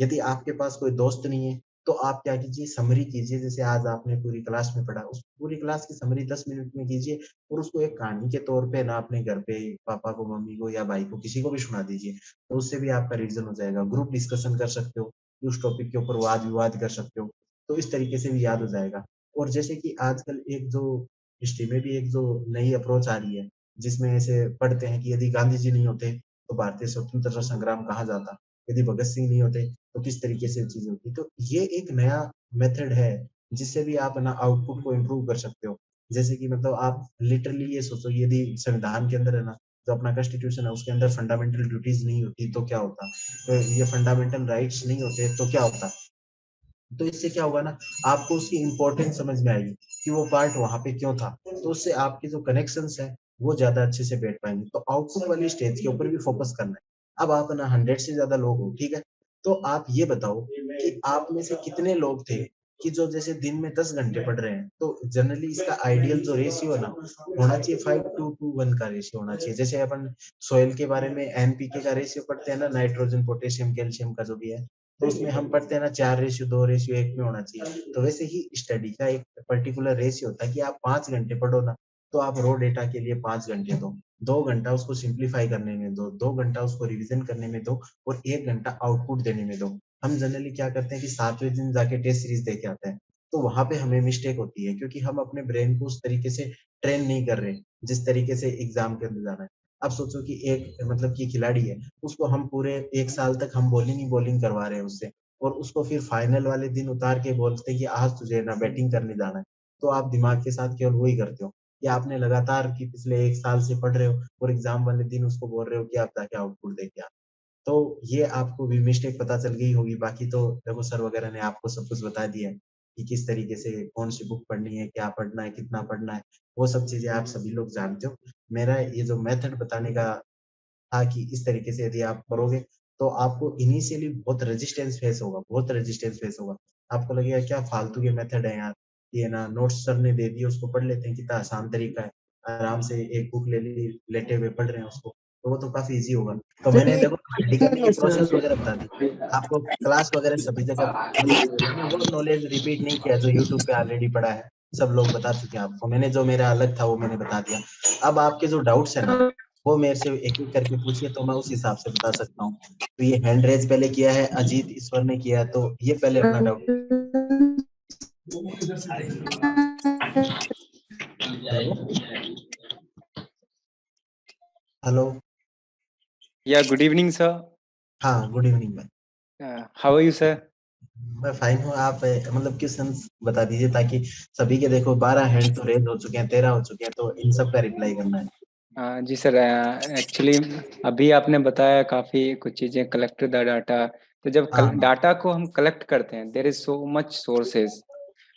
S4: यदि आपके पास कोई दोस्त नहीं है, तो आप क्या कीजिए, समरी कीजिए। जैसे आज आपने पूरी क्लास में पढ़ा, उस पूरी क्लास की समरी 10 मिनट में कीजिए, और उसको एक कहानी के तौर पे ना अपने घर पे पापा को, मम्मी को या भाई को किसी को भी सुना दीजिए। तो उससे भी आपका रिवीजन हो जाएगा। ग्रुप डिस्कशन कर सकते हो, उस टॉपिक के ऊपर वाद-विवाद कर सकते हो। तो इस तरीके से भी याद हो जाएगा। और जैसे कि आजकल एक जो हिस्ट्री में भी एक जो नई अप्रोच आ रही है, जिसमें ऐसे पढ़ते हैं कि यदि गांधी जी नहीं होते, तो भारतीय स्वतंत्रता संग्राम कहाँ जाता? यदि भगत सिंह नहीं होते, तो किस तरीके से चीज़ें होती। तो ये एक नया मेथड है, जिससे भी आप ना आउटपुट को इम्प्रूव कर सकते हो। जैसे कि मतलब आप लिटरली ये सोचो, यदि संविधान के अंदर है ना, जो अपना कॉन्स्टिट्यूशन है उसके अंदर फंडामेंटल ड्यूटीज़ नहीं होती तो क्या होता? तो ये फंडामेंटल राइट्स नहीं होते तो क्या होता? तो इससे क्या होगा ना, आपको उसकी इम्पोर्टेंस समझ में आएगी कि वो पार्ट वहाँ पे क्यों था। तो उससे आपके जो कनेक्शंस हैं, वो ज्यादा अच्छे से बैठ पाएंगे। तो आउटपुट वाली स्टेज के ऊपर भी फोकस करना है। अब आप ना 100 से ज्यादा लोग हो, ठीक है, तो आप ये बताओ कि आप में से कितने लोग थे कि जो जैसे दिन में 10 घंटे पढ़ रहे हैं। तो जनरली इसका आइडियल जो रेशियो है ना, होना चाहिए 5:1 का रेशियो होना चाहिए। जैसे अपन सॉइल के बारे में एनपीके का रेशियो पढ़ते हैं ना, नाइट्रोजन पोटेशियम कैल्शियम का जो भी है, तो उसमें हम पढ़ते हैं ना 4:2:1 में होना चाहिए। तो वैसे ही स्टडी का एक पर्टिकुलर रेशियो होता है कि आप 5 घंटे पढ़ो ना, तो आप रो डेटा के लिए 5 घंटे दो, 2 घंटा उसको सिंप्लीफाई करने में दो, 2 घंटा उसको रिवीजन करने में दो, और 1 घंटा आउटपुट देने में दो। हम जनरली क्या करते हैं कि 7वें दिन जाके टेस्ट सीरीज दे के आते हैं, तो वहां पे हमें मिस्टेक होती है, क्योंकि हम अपने ब्रेन को उस तरीके से ट्रेन नहीं कर रहे जिस तरीके से एग्जाम के अंदर जाना है। अब सोचो कि एक मतलब कि खिलाड़ी है, उसको हम पूरे 1 साल तक हम बॉलिंग ही बॉलिंग करवा रहे हैं उससे, और उसको फिर फाइनल वाले दिन उतार के बोलते हैं कि आज तुझे ना बैटिंग करने जाना है। तो आप दिमाग के साथ केवल वही करते हो, या आपने लगातार कि पिछले 1 साल से पढ़ रहे हो और एग्जाम वाले दिन उसको बोल रहे हो कि आप जाके आउटपुट दे के आ। तो ये आपको भी मिस्टेक पता चल गई होगी। बाकी तो देखो सर वगैरह ने आपको सब कुछ बता दिया है कि किस तरीके से कौन सी बुक पढ़नी है, क्या पढ़ना है, कितना पढ़ना है, वो सब चीजें आप सभी लोग जानते हो। मेरा ये जो मेथड बताने का था कि इस तरीके से यदि आप करोगे तो आपको इनिशियली बहुत रेजिस्टेंस फेस होगा, बहुत रेजिस्टेंस फेस होगा। आपको लगेगा क्या फालतू के मेथड है यार, ये ना नोट्स सर ने दे दिए उसको पढ़ लेते हैं, कितना आसान तरीका है, आराम से एक बुक ले ली, लेटे हुए पढ़ रहे हैं उसको, तो वो तो काफी इजी होगा। तो मैंने देखो स्टडी करने की प्रोसेस वगैरह बता दी आपको, क्लास वगैरह सभी जगह, मतलब मैंने वो नॉलेज रिपीट नहीं किया जो यूट्यूब पे ऑलरेडी पड़ा है, सब लोग बता चुके हैं आपको। मैंने जो मेरा अलग था वो मैंने बता दिया। अब आपके जो डाउट्स है ना, वो मेरे से एक एक करके पूछिए तो मैं उस हिसाब से बता सकता हूँ। तो ये हैंड रेज पहले किया है अजीत ईश्वर ने किया, तो ये पहले अपना doubt. Hello hello.
S3: Yeah, good evening, sir.
S4: हाँ गुड इवनिंग भाई।
S3: How are you, sir?
S4: मैं फाइन हूँ। आप मतलब क्वेश्चंस बता दीजिए ताकि सभी के, देखो 12 हैंड तो रेज हो चुके हैं, 13 हो चुके हैं, तो इन सब का रिप्लाई करना है।
S3: जी सर, एक्चुअली अभी आपने बताया काफ़ी कुछ चीज़ें, कलेक्ट द डाटा। तो जब
S4: हाँ
S3: डाटा को हम कलेक्ट करते हैं, there is so much sources.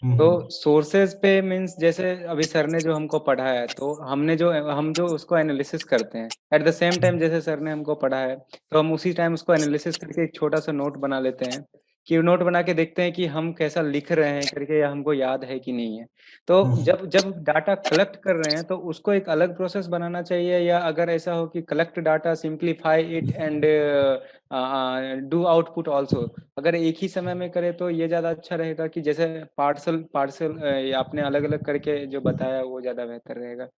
S3: तो
S4: हम्म,
S3: सोर्सेज पे मीन्स जैसे अभी सर ने जो हमको पढ़ाया है, तो हम जो उसको एनालिसिस करते हैं, एट द सेम टाइम जैसे सर ने हमको पढ़ाया है, तो हम उसी टाइम उसको एनालिसिस करके एक छोटा सा नोट बना लेते हैं, कि नोट बना के देखते हैं कि हम कैसा लिख रहे हैं करके, या हमको याद है कि नहीं है। तो
S4: हम्म।
S3: जब जब डाटा कलेक्ट कर रहे हैं, तो उसको एक अलग प्रोसेस बनाना चाहिए, या अगर ऐसा हो कि collect data, simplify it and do output also, अगर एक ही समय में करे तो ये ज़्यादा अच्छा रहेगा, कि जैसे पार्सल पार्सल आपने अलग अलग करके जो बताया वो ज़्यादा बेहतर रहेगा।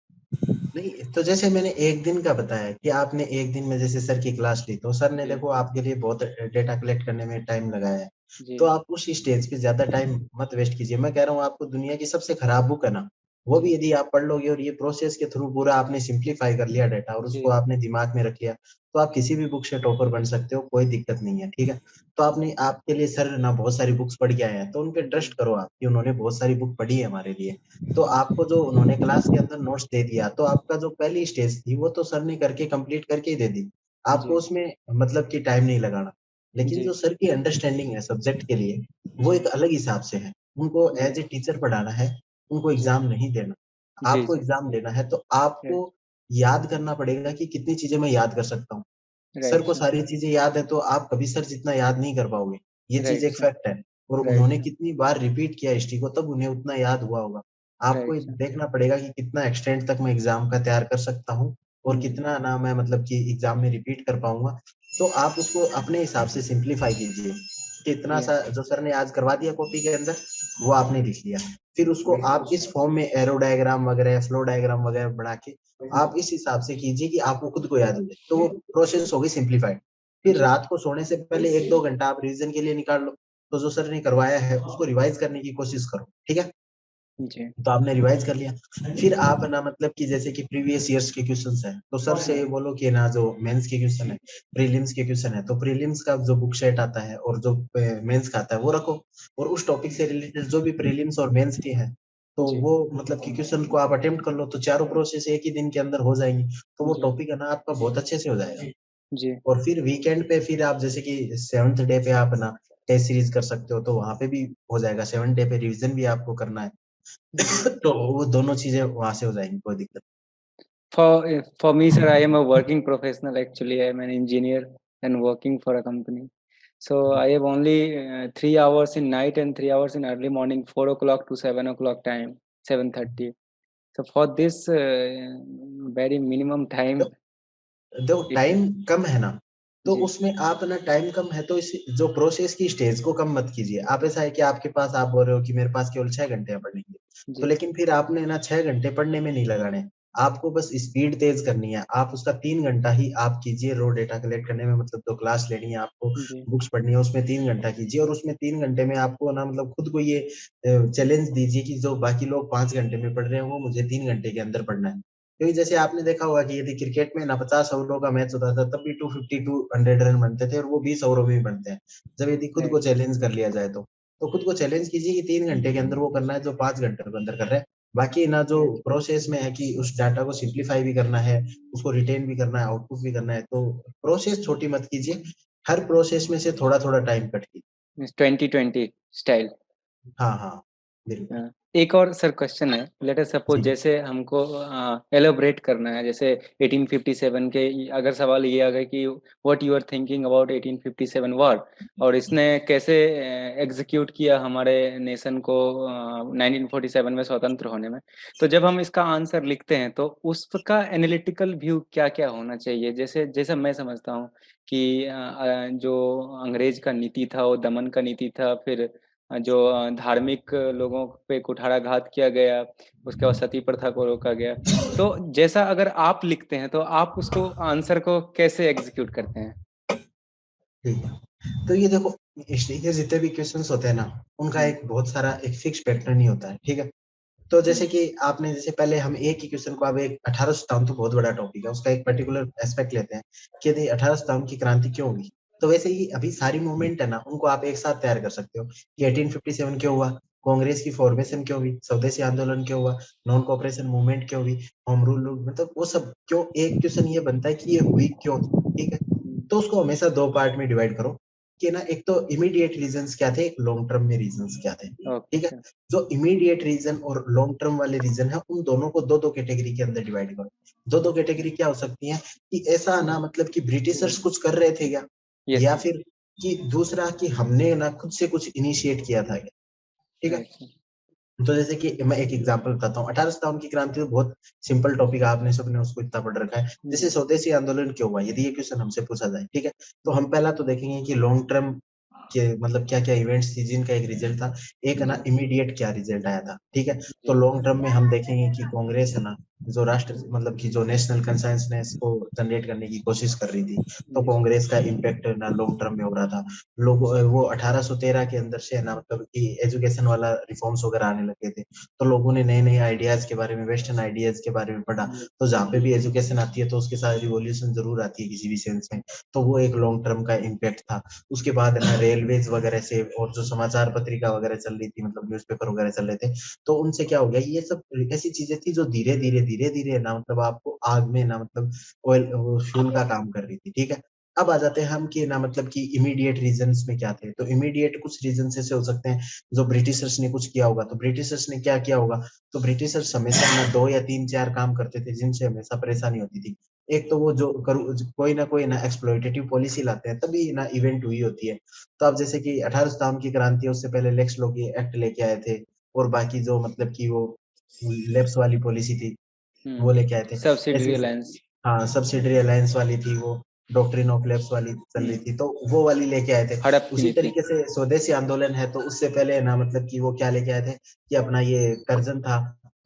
S4: नहीं, तो जैसे मैंने एक दिन का बताया कि आपने एक दिन में जैसे सर की क्लास ली, तो सर ने
S3: जी
S4: देखो आपके लिए बहुत डेटा कलेक्ट करने में टाइम लगाया है,
S3: जी
S4: तो आप उस स्टेज पे ज्यादा टाइम मत वेस्ट कीजिए। मैं कह रहा हूँ आपको दुनिया की सबसे खराब बुक है ना, वो भी
S3: जी
S4: यदि आप पढ़ लोगे और ये प्रोसेस के थ्रू पूरा आपने सिंप्लीफाई कर लिया डाटा और
S3: जी
S4: उसको आपने दिमाग में रख लिया, तो आप किसी भी बुक से टॉपर बन सकते हो, कोई दिक्कत नहीं है, ठीक है। तो आपने, आपके लिए सर ना बहुत सारी बुक्स पढ़ के आए हैं, तो उन पे
S3: जी
S4: ट्रस्ट करो आप कि उन्होंने बहुत सारी बुक पढ़ी है हमारे लिए। तो आपको जो उन्होंने क्लास के अंदर नोट्स दे दिया, तो आपका जो पहली स्टेज थी वो तो सर ने करके कंप्लीट करके ही दे दी, आपको
S3: जी
S4: उसमें मतलब कि टाइम नहीं लगाना। लेकिन
S3: जी
S4: जो सर की अंडरस्टैंडिंग है सब्जेक्ट के लिए, वो
S3: जी
S4: एक अलग हिसाब से है। उनको
S3: जी
S4: एज ए टीचर पढ़ाना है, उनको
S3: जी
S4: एग्जाम नहीं देना।
S3: जी
S4: आपको
S3: जी
S4: एग्जाम लेना है, तो आपको याद करना पड़ेगा कि कितनी चीजें मैं याद कर सकता हूँ। सर
S3: राइट
S4: को
S3: सर,
S4: सारी चीजें याद है, तो आप कभी सर जितना याद नहीं कर पाओगे, ये चीज
S3: राइट
S4: एक
S3: सर,
S4: फैक्ट है। और
S3: राइट
S4: उन्होंने
S3: सर,
S4: कितनी बार रिपीट किया हिस्ट्री को, तब उन्हें उतना याद हुआ होगा। आपको
S3: राइट
S4: ये
S3: सर।
S4: देखना पड़ेगा कि कितना एक्सटेंड तक मैं एग्जाम का तैयार कर सकता हूँ, और कितना ना मैं मतलब कि एग्जाम में रिपीट कर पाऊंगा। तो आप उसको अपने हिसाब से सिंप्लीफाई कीजिए कि इतना
S3: जी
S4: सा जो सर ने आज करवा दिया कॉपी के अंदर, वो आपने लिख लिया। फिर उसको
S3: बिल्कुल
S4: आप इस फॉर्म में एरो डायग्राम वगैरह, फ्लो डायग्राम वगैरह बना के आप इस हिसाब से कीजिए कि आपको खुद को याद हो जाए, तो वो प्रोसेस होगी सिंप्लीफाइड। फिर
S3: जी
S4: रात को सोने से पहले 1-2 घंटा आप रिवीजन के लिए निकाल लो। तो जो सर ने करवाया है उसको रिवाइज करने की कोशिश करो, ठीक है।
S3: जी
S4: तो आपने रिवाइज कर लिया, फिर आप ना मतलब कि जैसे कि प्रीवियस ईयर्स के क्वेश्चंस है, तो सर से ये बोलो कि ना जो मेंस के क्वेश्चन है, प्रीलिम्स के क्वेश्चन है, तो प्रीलिम्स का जो बुक सेट आता है और जो मेंस का आता है वो रखो, और उस टॉपिक से रिलेटेड जो भी प्रीलिम्स और मेंस के हैं, तो
S3: जी
S4: वो मतलब कि क्वेश्चन को आप अटेम्प्ट कर लो, तो चारों प्रोसेस एक ही दिन के अंदर हो जाएंगी। तो वो
S3: जी
S4: टॉपिक है ना आपका बहुत अच्छे से हो जाएगा।
S3: जी
S4: और फिर वीकेंड पे फिर आप जैसे कि 7th डे पे आप ना टेस्ट सीरीज कर सकते हो, तो वहां पे भी हो जाएगा। 7th डे पे रिवीजन भी आपको करना है।
S3: जी
S4: तो वो दोनों चीजें वहां से हो जाएंगी, कोई दिक्कत
S3: For me, sir, I am a working professional. Actually, I am an engineer and working for a company. So I have only 3 hours in night and 3 hours in early morning, 4 o'clock to 7 o'clock time, 7:30. So for this very minimum time,
S4: जो time कम है ना, तो
S3: जी
S4: उसमें आप ना time कम है तो इस जो प्रोसेस की स्टेज को कम मत कीजिए। आप ऐसा है कि आपके पास आप बोल रहे हो कि मेरे पास केवल 6 घंटे हैं पढ़ने के लिए, तो
S3: जी
S4: लेकिन फिर आपने ना 6 घंटे पढ़ने में नहीं लगाने, आपको बस स्पीड तेज करनी है। आप उसका 3 घंटा ही आप कीजिए रो डेटा कलेक्ट करने में, मतलब जो क्लास लेनी है आपको,
S3: जी
S4: बुक्स पढ़नी है, उसमें 3 घंटा कीजिए और उसमें 3 घंटे में आपको ना मतलब खुद को ये चैलेंज दीजिए कि जो बाकी लोग 5 घंटे में पढ़ रहे हैं वो मुझे 3 घंटे के अंदर पढ़ना है। क्योंकि जैसे आपने देखा होगा कि यदि क्रिकेट में ना 50 ओवरों का मैच होता था तब भी 250 200 रन बनते थे और वो 20 ओवरों में ही बनते हैं। जब यदि खुद को
S3: right.
S4: चैलेंज कर लिया जाए तो खुद को चैलेंज कीजिए कि 3 घंटे के अंदर वो करना है जो 5 घंटे के अंदर कर रहे हैं। बाकी ना जो
S3: Right.
S4: प्रोसेस में है कि उस डाटा को सिंप्लीफाई भी करना है, उसको रिटेन भी करना है, आउटपुट भी करना है, तो प्रोसेस छोटी मत कीजिए, हर प्रोसेस में से थोड़ा थोड़ा टाइम कट कीजिए।
S3: 2020 स्टाइल।
S4: हाँ हाँ बिल्कुल।
S3: एक और सर क्वेश्चन है, लेट अस सपोज
S4: जी
S3: जैसे हमको एलोबरेट करना है, जैसे 1857 के अगर सवाल ये आ गया कि what you are thinking about 1857 war, और इसने कैसे एग्जीक्यूट किया हमारे नेशन को 1947 में स्वतंत्र होने में, तो जब हम इसका आंसर लिखते हैं तो उसका एनालिटिकल व्यू क्या क्या होना चाहिए? जैसे जैसे मैं समझता हूँ कि जो अंग्रेज का नीति था वो दमन का नीति था, फिर जो धार्मिक लोगों पे कुठाराघात किया गया, उसके बाद सती प्रथा को रोका गया। तो जैसा अगर आप लिखते हैं तो आप उसको आंसर को कैसे एग्जीक्यूट करते हैं?
S4: ठीक है। तो ये देखो, हिस्ट्री के जितने भी क्वेश्चंस होते हैं ना, उनका
S3: हम्म,
S4: एक बहुत सारा एक फिक्स पैटर्न ही होता है, ठीक है। तो जैसे कि आपने जैसे पहले हम एक ही क्वेश्चन को, अब एक 1857 तो बहुत बड़ा टॉपिक है, उसका एक पर्टिकुलर एस्पेक्ट लेते हैं कि यदि 1857 की क्रांति क्यों हुई। तो वैसे ही अभी सारी मूवमेंट है ना, उनको आप एक साथ तैयार कर सकते हो कि 1857 क्यों हुआ, कांग्रेस की फॉर्मेशन क्यों हुई, स्वदेशी आंदोलन क्यों हुआ, नॉन कोऑपरेशन मूवमेंट क्यों हुई, होम रूल, मतलब वो सब क्यों। एक क्वेश्चन ये बनता है कि ये हुई क्यों थी, ठीक है। तो उसको हमेशा दो पार्ट में डिवाइड करो कि ना, एक तो इमीडिएट रीजंस क्या थे, एक लॉन्ग टर्म में रीजंस क्या थे,
S3: ओके
S4: ठीक है।
S3: सर।
S4: जो इमीडिएट रीजन और लॉन्ग टर्म वाले रीजन है, उन दोनों को दो दो कैटेगरी के अंदर डिवाइड करो। दो दो कैटेगरी क्या हो सकती है कि ऐसा ना मतलब कि ब्रिटिशर्स कुछ कर रहे थे क्या,
S3: यस
S4: या
S3: सर।
S4: फिर कि दूसरा कि हमने ना खुद से कुछ इनिशिएट किया था क्या, ठीक है।
S3: Right sir.
S4: तो जैसे कि मैं एक एग्जांपल बताता हूँ, 1857 की क्रांति तो बहुत सिंपल टॉपिक, आपने सबने उसको इतना पढ़ रखा है। जैसे
S3: जी
S4: स्वदेशी आंदोलन क्यों हुआ, यदि ये क्वेश्चन हमसे पूछा जाए, ठीक है, तो हम पहला तो देखेंगे कि लॉन्ग टर्म के मतलब क्या क्या इवेंट्स थी जिनका एक रिजल्ट था, एक है ना इमीडिएट क्या रिजल्ट आया था, ठीक है। तो
S3: जी
S4: लॉन्ग टर्म में हम देखेंगे कि कांग्रेस है ना, जो राष्ट्र मतलब कि जो नेशनल कंसेंसस को जनरेट करने की कोशिश कर रही थी, तो
S3: जी
S4: कांग्रेस का इम्पैक्ट ना लॉन्ग टर्म में हो रहा था। लोग वो 1813 के अंदर से है ना मतलब कि एजुकेशन वाला रिफॉर्म्स वगैरह आने लगे थे, तो लोगों ने नए नए आइडियाज के बारे में, वेस्टर्न आइडियाज के बारे में पढ़ा। तो जहाँ पे भी एजुकेशन आती है तो उसके साथ रिवॉल्यूशन जरूर आती है किसी भी सेंस में, तो वो एक लॉन्ग टर्म का इम्पैक्ट था। उसके बाद है ना रेलवेज वगैरह से, और जो समाचार पत्रिका वगैरह चल रही थी, मतलब न्यूज़पेपर वगैरह चल रहे थे, तो उनसे क्या हो गया, ये सब ऐसी चीजें थी जो धीरे धीरे ना मतलब आपको आग में ना मतलब ऑयल फ्यूल का काम कर रही थी, ठीक है। अब आ जाते हैं हम कि ना मतलब कि इमीडिएट रीजंस में क्या थे। तो इमीडिएट कुछ रीजंस ऐसे हो सकते हैं जो ब्रिटिशर्स ने कुछ किया होगा। तो ब्रिटिशर्स ने क्या किया होगा, तो ब्रिटिशर्स हमेशा ना 2 या 3 4 काम करते थे जिनसे हमेशा परेशानी होती थी। एक तो वो जो कोई ना एक्सप्लॉइटेटिव पॉलिसी लाते हैं तभी ना इवेंट हुई होती है। तो अब जैसे कि 1857 की क्रांति है, उससे पहले लेक्स लॉ एक्ट लेके आए थे, और बाकी जो मतलब कि वो लेफ्ट वाली पॉलिसी थी वो लेके आए थे। ऐसे
S3: सब्सिडरी अलायंस।
S4: हाँ, सब्सिडरी अलायंस वाली थी वो, डॉक्ट्रिन ऑफ लैप्स वाली चल रही थी, तो वो वाली लेके आए थे।
S3: हड़प की
S4: उसी
S3: नीति।
S4: तरीके से स्वदेशी आंदोलन है, तो उससे पहले ना मतलब कि वो क्या लेके आए थे कि अपना ये कर्जन था,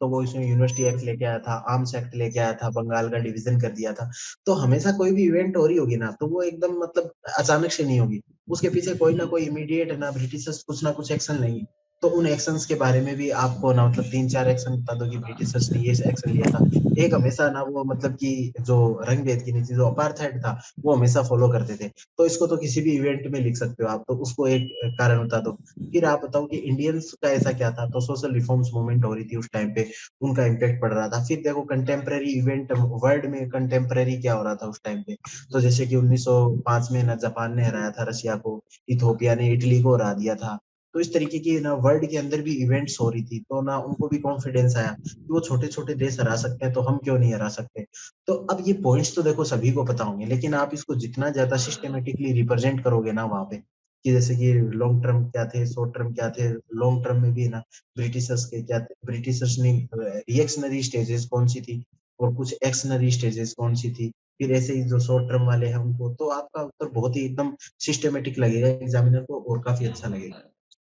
S4: तो वो इसमें यूनिवर्सिटी एक्ट लेके आया था, आर्म्स एक्ट लेके आया था, बंगाल का डिवीजन कर दिया था। तो हमेशा कोई भी इवेंट हो रही होगी ना, तो वो एकदम मतलब अचानक से नहीं होगी, उसके पीछे कोई ना कोई इमीडिएट ना ब्रिटिशर्स कुछ ना कुछ एक्शन लेंगे। तो उन एक्शंस के बारे में भी आपको ना मतलब 3 4 एक्शन बता दो कि ब्रिटिशर्स ने ये एक्शन लिया था। एक हमेशा ना वो मतलब कि जो रंग भेद की नीति, जो अपार्थाइड था, वो हमेशा फॉलो करते थे। तो इसको तो किसी भी इवेंट में लिख सकते हो आप, तो उसको एक कारण बता दो। फिर आप बताओ कि इंडियंस का ऐसा क्या था, तो सोशल रिफॉर्म्स मूवमेंट हो रही थी उस टाइम पे, उनका इम्पैक्ट पड़ रहा था। फिर देखो कंटेम्प्रेरी इवेंट वर्ल्ड में कंटेम्प्रेरी क्या हो रहा था उस टाइम पे, तो जैसे कि 1905 में ना जापान ने हराया था रशिया को, इथोपिया ने इटली को हरा दिया था, तो इस तरीके की ना वर्ल्ड के अंदर भी इवेंट्स हो रही थी, तो ना उनको भी कॉन्फिडेंस आया कि वो छोटे छोटे देश हरा सकते हैं, तो हम क्यों नहीं हरा सकते। तो अब ये पॉइंट्स तो देखो सभी को पता होंगे, लेकिन आप इसको जितना ज्यादा सिस्टमेटिकली रिप्रेजेंट करोगे ना वहाँ पे, कि जैसे कि लॉन्ग टर्म क्या थे, शॉर्ट टर्म क्या थे, लॉन्ग टर्म में भी ना ब्रिटिशर्स के क्या थे, ब्रिटिशर्स ने रिएक्शनरी स्टेजेस कौन सी थी और कुछ एक्शनरी स्टेजेस कौन सी थी, फिर ऐसे ही जो शॉर्ट टर्म वाले हैं उनको, तो आपका उत्तर बहुत ही एकदम सिस्टमेटिक लगेगा एग्जामिनर को और काफी अच्छा लगेगा।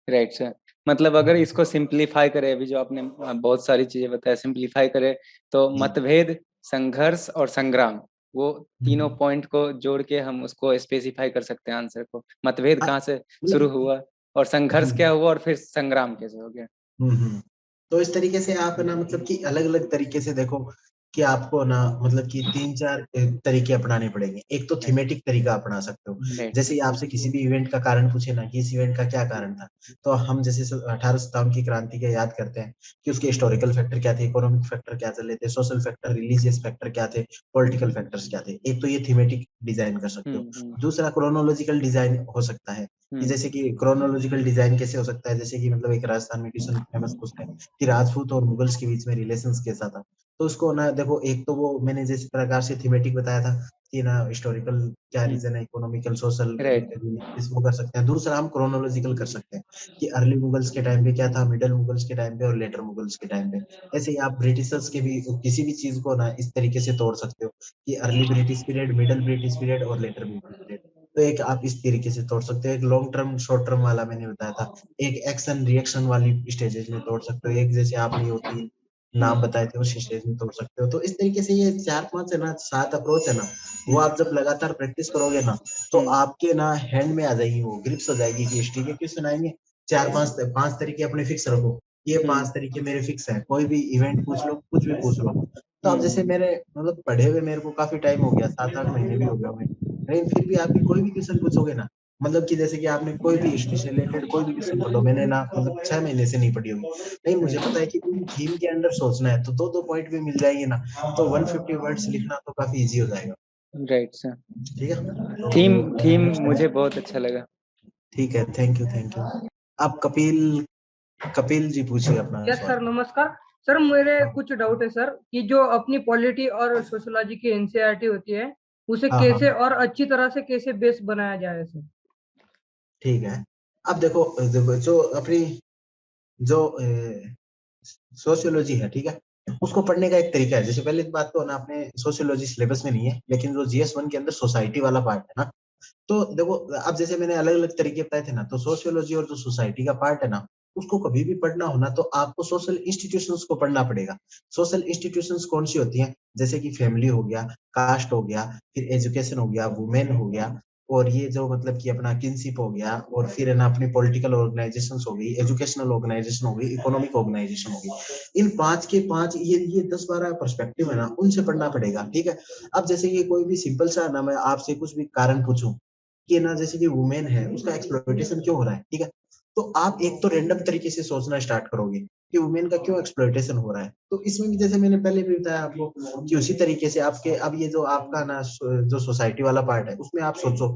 S3: Right sir. मतलब अगर इसको सिंप्लीफाई करें, अभी जो आपने बहुत सारी चीजें बताया, सिंप्लीफाई करें तो मतभेद, संघर्ष और संग्राम, वो तीनों पॉइंट को जोड़ के हम उसको स्पेसिफाई कर सकते हैं आंसर को। मतभेद कहाँ से शुरू हुआ और संघर्ष क्या हुआ और फिर संग्राम कैसे हो गया।
S4: तो इस तरीके से आप ना मतलब कि अलग अलग तरीके से देखो कि आपको ना मतलब कि 3-4 तरीके अपनाने पड़ेंगे। एक तो थीमेटिक तरीका अपना सकते हो, जैसे ही आपसे किसी भी इवेंट का कारण पूछे ना कि इस इवेंट का क्या कारण था, तो हम जैसे 1857 की क्रांति के याद करते हैं कि उसके हिस्टोरिकल फैक्टर क्या थे, इकोनॉमिक फैक्टर क्या चले थे, सोशल फैक्टर, रिलीजियस फैक्टर क्या थे, पॉलिटिकल फैक्टर्स क्या थे। एक तो ये थीमेटिक डिजाइन कर सकते हो। दूसरा क्रोनोलॉजिकल डिजाइन हो सकता है कि जैसे कि क्रोनोलॉजिकल डिजाइन कैसे हो सकता है, जैसे कि मतलब एक राजस्थान में ट्यूशन फेमस क्वेश्चन है कि राजपूत और मुगल्स के बीच में रिलेशंस कैसा था। तो उसको ना देखो, एक तो वो मैंने जिस प्रकार से थीमेटिक बताया था कि ना हिस्टोरिकल क्या रीजन है, इकोनॉमिकल, सोशल, इसको कर सकते हैं। दूसरा हम क्रोनोलॉजिकल कर सकते हैं कि अर्ली मुगल्स के टाइम पे क्या था, मिडिल मुगल्स के टाइम पे और लेटर मुगल्स के टाइम पे। ऐसे ही आप ब्रिटिशर्स के भी किसी भी चीज को ना इस तरीके से तोड़ सकते हो कि early British period, middle British period और लेटर ब्रिटिश पीरियड। तो एक आप इस तरीके से तोड़ सकते हो। एक लॉन्ग टर्म शॉर्ट टर्म वाला मैंने बताया था, एक एक्शन रिएक्शन वाली स्टेजेस में तोड़ सकते हो, एक जैसे आपने वो 3 नाम बताए थे उस स्टेज में तोड़ सकते हो। तो इस तरीके से ये 4-5 है ना, 7 अप्रोच है ना, वो आप जब लगातार प्रैक्टिस करोगे ना, तो आपके ना हैंड में आ जाएगी, वो ग्रिप्स हो जाएगी कि हिस्ट्री के क्वेश्चन आएंगे, 4-5 तरीके अपने फिक्स रखो, ये 5 तरीके मेरे फिक्स है, कोई भी इवेंट पूछ लो, कुछ भी पूछ लो। तो अब जैसे मेरे मतलब पढ़े हुए मेरे को काफी टाइम हो गया, 7-8 महीने भी हो गया हमें, लेकिन फिर भी आपकी कोई भी क्वेश्चन पूछोगे ना, मतलब कि जैसे कि आपने कोई भी हिस्ट्री से रिलेटेड कोई भी क्वेश्चन पढ़ो, मैंने ना मतलब 6 महीने से नहीं पढ़ी होगी, नहीं मुझे पता है कि उन थीम के अंदर सोचना है, तो 2-2 पॉइंट भी मिल जाएंगे ना, तो 150 वर्ड्स लिखना तो काफी इजी हो जाएगा।
S3: Right sir.
S4: ठीक है,
S3: थीम मुझे बहुत अच्छा लगा।
S4: ठीक है, थैंक यू। आप कपिल जी पूछिए अपना
S5: यस सर, नमस्कार सर। मेरे कुछ डाउट है सर कि जो अपनी पॉलिटी और सोशियोलॉजी की एनसीईआरटी होती है, उसे कैसे और अच्छी तरह से कैसे बेस बनाया जाए सर।
S4: ठीक है, अब देखो जो अपनी जो सोशियोलॉजी है, ठीक है, उसको पढ़ने का एक तरीका है। जैसे पहले बात तो ना, अपने सोशियोलॉजी सिलेबस में नहीं है, लेकिन जो GS1 के अंदर सोसाइटी वाला पार्ट है ना, तो देखो अब जैसे मैंने अलग अलग तरीके बताए थे ना, तो सोशियोलॉजी और जो सोसाइटी का पार्ट है ना, उसको कभी भी पढ़ना हो ना, तो आपको सोशल इंस्टीट्यूशंस को पढ़ना पड़ेगा। सोशल इंस्टीट्यूशंस कौन सी होती हैं, जैसे कि फैमिली हो गया, कास्ट हो गया, फिर एजुकेशन हो गया, वुमेन हो गया, और ये जो मतलब कि अपना किनशिप हो गया, और फिर है ना अपनी पॉलिटिकल ऑर्गेनाइजेशंस हो गई, एजुकेशनल ऑर्गेनाइजेशन हो गई, इकोनॉमिक ऑर्गेनाइजेशन हो गई। इन 5 के 5 ये 10-12 पर्सपेक्टिव है ना, उनसे पढ़ना पड़ेगा। ठीक है, अब जैसे ये कोई भी सिंपल सा ना, मैं आपसे कुछ भी कारण पूछूं कि ना, जैसे कि वुमेन है, उसका एक्सप्लॉइटेशन क्यों हो रहा है, ठीक है, तो आप एक तो रैंडम तरीके से सोचना स्टार्ट करोगे कि वुमेन का क्यों एक्सप्लॉइटेशन हो रहा है। तो इसमें भी जैसे मैंने पहले भी बताया आपको कि उसी तरीके से आपके अब ये जो आपका ना जो सोसाइटी वाला पार्ट है, उसमें आप सोचो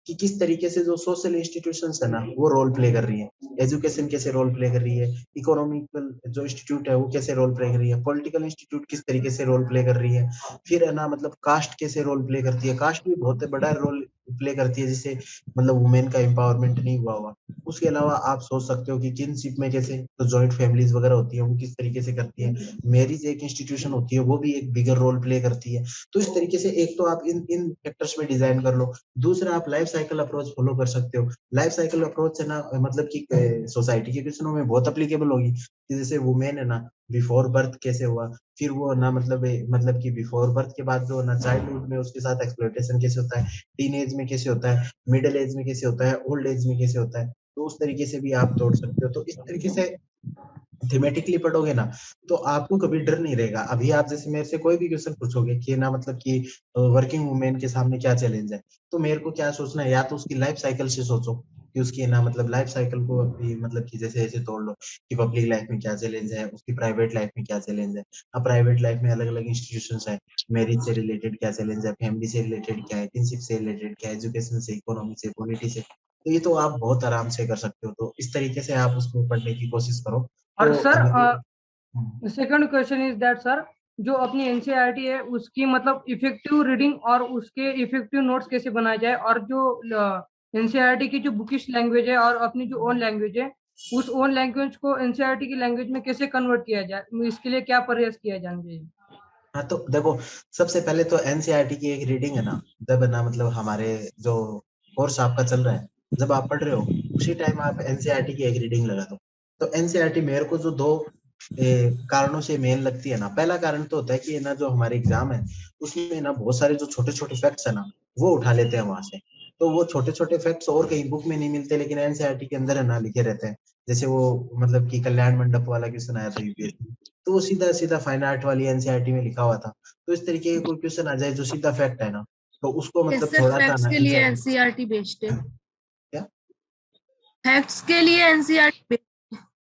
S4: कि किस तरीके से जो सोशल इंस्टीट्यूशंस है ना, वो रोल प्ले कर रही है, एजुकेशन कैसे रोल प्ले कर रही है, इकोनॉमिकल जो इंस्टीट्यूट है वो कैसे रोल प्ले कर रही है, पॉलिटिकल इंस्टीट्यूट किस तरीके से रोल प्ले कर रही है, फिर है ना मतलब कास्ट कैसे रोल प्ले करती है, कास्ट भी बहुत बड़ा रोल प्ले करती है, जिससे मतलब वुमेन का एम्पावरमेंट नहीं हुआ। उसके अलावा आप सोच सकते हो कि किनशिप में कैसे तो जॉइंट फैमिलीज वगैरह होती है, वो किस तरीके से करती है, मैरिज एक इंस्टीट्यूशन होती है, वो भी एक बिगर रोल प्ले करती है। तो इस तरीके से एक तो आप इन इन फैक्टर्स में डिजाइन कर लो। दूसरा, आप लाइफ साइकिल अप्रोच फॉलो कर सकते हो। लाइफ साइकिल अप्रोच है ना, मतलब कि सोसाइटी के क्वेश्चनों में बहुत एप्लीकेबल होगी कि जैसे वुमेन है ना, बिफोर बर्थ कैसे हुआ, फिर वो ना मतलब कि बिफोर बर्थ के बाद जो ना चाइल्डहुड में उसके साथ एक्सप्लॉइटेशन कैसे होता है, टीन एज में कैसे होता है, मिडिल एज में कैसे होता है, ओल्ड एज में कैसे होता है। तो उस तरीके से भी आप तोड़ सकते हो। तो इस तरीके से थीमेटिकली पढ़ोगे ना, तो आपको कभी डर नहीं रहेगा। अभी आप जैसे मेरे से कोई भी क्वेश्चन पूछोगे कि ना मतलब कि वर्किंग वुमेन के सामने क्या चैलेंज है, तो मेरे को क्या सोचना है, या तो उसकी लाइफ साइकिल से सोचो कि उसकी ना मतलब लाइफ साइकिल को अभी मतलब कि जैसे ऐसे तोड़ लो कि पब्लिक लाइफ में क्या चैलेंज है, उसकी प्राइवेट लाइफ में क्या चैलेंज है। अब प्राइवेट लाइफ में अलग अलग इंस्टीट्यूशंस है, मैरिज से रिलेटेड क्या चैलेंज है, फैमिली से रिलेटेड क्या है, किनशिप से रिलेटेड क्या है, एजुकेशन से, इकोनॉमी से, पॉलिटी से। तो ये तो आप बहुत आराम से कर सकते हो। तो इस तरीके से आप उसको पढ़ने की कोशिश करो।
S5: और
S4: तो
S5: sir
S4: hmm.
S5: Second question is that sir, जो अपनी एनसीईआरटी है उसकी मतलब इफेक्टिव रीडिंग और उसके इफेक्टिव नोट्स कैसे बनाए जाए, और जो एनसीईआरटी की जो बुकिश लैंग्वेज है और अपनी जो ओन लैंग्वेज है, उस ओन लैंग्वेज को एनसीईआरटी की लैंग्वेज में कैसे कन्वर्ट किया जाए, इसके लिए क्या प्रयास किया जाना चाहिए?
S4: हाँ, तो देखो, सबसे पहले तो एनसीईआरटी की एक रीडिंग है ना, जब है ना मतलब हमारे जो कोर्स आपका चल रहा है, जब आप पढ़ रहे हो उसी टाइम आप एनसीईआरटी की एक रीडिंग लगा दो। तो एनसीईआरटी मेरे को जो दो कारणों से मेन लगती है ना, पहला कारण तो होता है कि ना जो हमारे एग्जाम है उसमें ना बहुत सारे जो छोटे छोटे फैक्ट्स है ना वो उठा लेते हैं वहां से। तो वो छोटे छोटे फैक्ट्स और कहीं बुक में नहीं मिलते, लेकिन एनसीईआरटी के अंदर है ना लिखे रहते हैं। जैसे वो मतलब कि कल्याण मंडप वाला क्वेश्चन आया था यूपीएससी, तो वो सीधा सीधा फाइन आर्ट वाली एनसीईआरटी में लिखा हुआ था। तो इस तरीके के कोई क्वेश्चन आ जाए जो सीधा फैक्ट है ना, तो उसको मतलब
S6: इससे
S4: थोड़ा सा
S6: फैक्ट्स
S4: ना
S6: के लिए एनसीईआरटी बेस्ड है।
S4: क्या?
S6: फैक्ट्स के लिए एनसीईआरटी।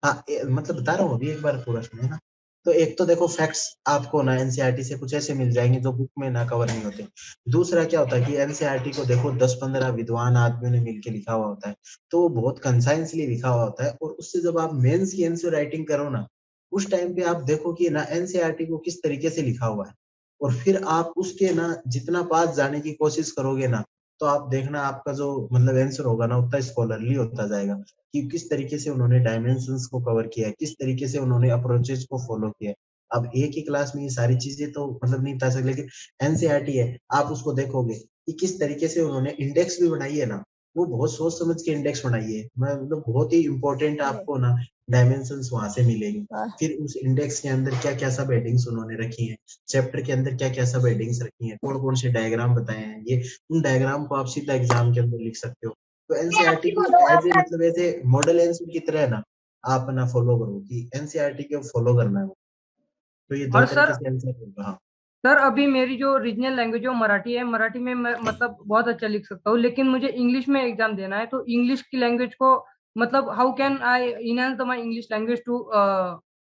S4: हाँ, मतलब बता रहा हूँ अभी, एक बार पूरा सुनिए ना। तो एक तो देखो फैक्ट्स आपको ना एनसीईआरटी से कुछ ऐसे मिल जाएंगे जो बुक में ना कवर नहीं होते। दूसरा क्या होता है कि एनसीईआरटी को देखो 10-15 विद्वान आदमियों ने मिलकर लिखा हुआ होता है, तो वो बहुत कंसाइंसली लिखा हुआ होता है। और उससे जब आप मेंस की आंसर राइटिंग करो ना, उस टाइम पे आप देखो कि ना एनसीईआरटी को किस तरीके से लिखा हुआ है, और फिर आप उसके ना जितना पास जाने की कोशिश करोगे ना, तो आप देखना आपका जो मतलब आंसर होगा ना उतना स्कॉलरली होता जाएगा, कि किस तरीके से उन्होंने डायमेंशंस को कवर किया है, किस तरीके से उन्होंने अप्रोचेस को फॉलो किया है। अब एक ही क्लास में ये सारी चीजें तो मतलब नहीं बता सकते, लेकिन एनसीईआरटी है, आप उसको देखोगे कि किस तरीके से उन्होंने इंडेक्स भी बनाई है ना, वो बहुत सोच समझ के इंडेक्स बनाई है। मतलब बहुत ही इंपॉर्टेंट आपको ना डायमेंशंस वहां से मिलेगी। फिर उस इंडेक्स के अंदर क्या क्या सब हेडिंग्स उन्होंने रखी हैं, चैप्टर के अंदर क्या क्या सब हेडिंग्स रखी हैं, कौन कौन से डायग्राम बताए हैं, ये उन डायग्राम को आप सीधा एग्जाम के अंदर लिख सकते हो। तो एनसीईआरटी को एज ए मतलब ऐसे मॉडल आंसर की तरह ना आप ना फॉलो करो, कि एनसीईआरटी को फॉलो करना है। तो ये दो
S5: और
S4: तरीके
S5: सर
S4: से आंसर होगा। हाँ,
S5: सर अभी मेरी जो रीजनल लैंग्वेज है वो मराठी है, मराठी में मैं मतलब बहुत अच्छा लिख सकता हूँ, लेकिन मुझे इंग्लिश में एग्जाम देना है, तो इंग्लिश की लैंग्वेज को मतलब how can I enhance the my English language to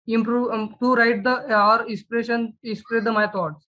S5: improve to write the और एक्सप्रेस द माय थॉट्स?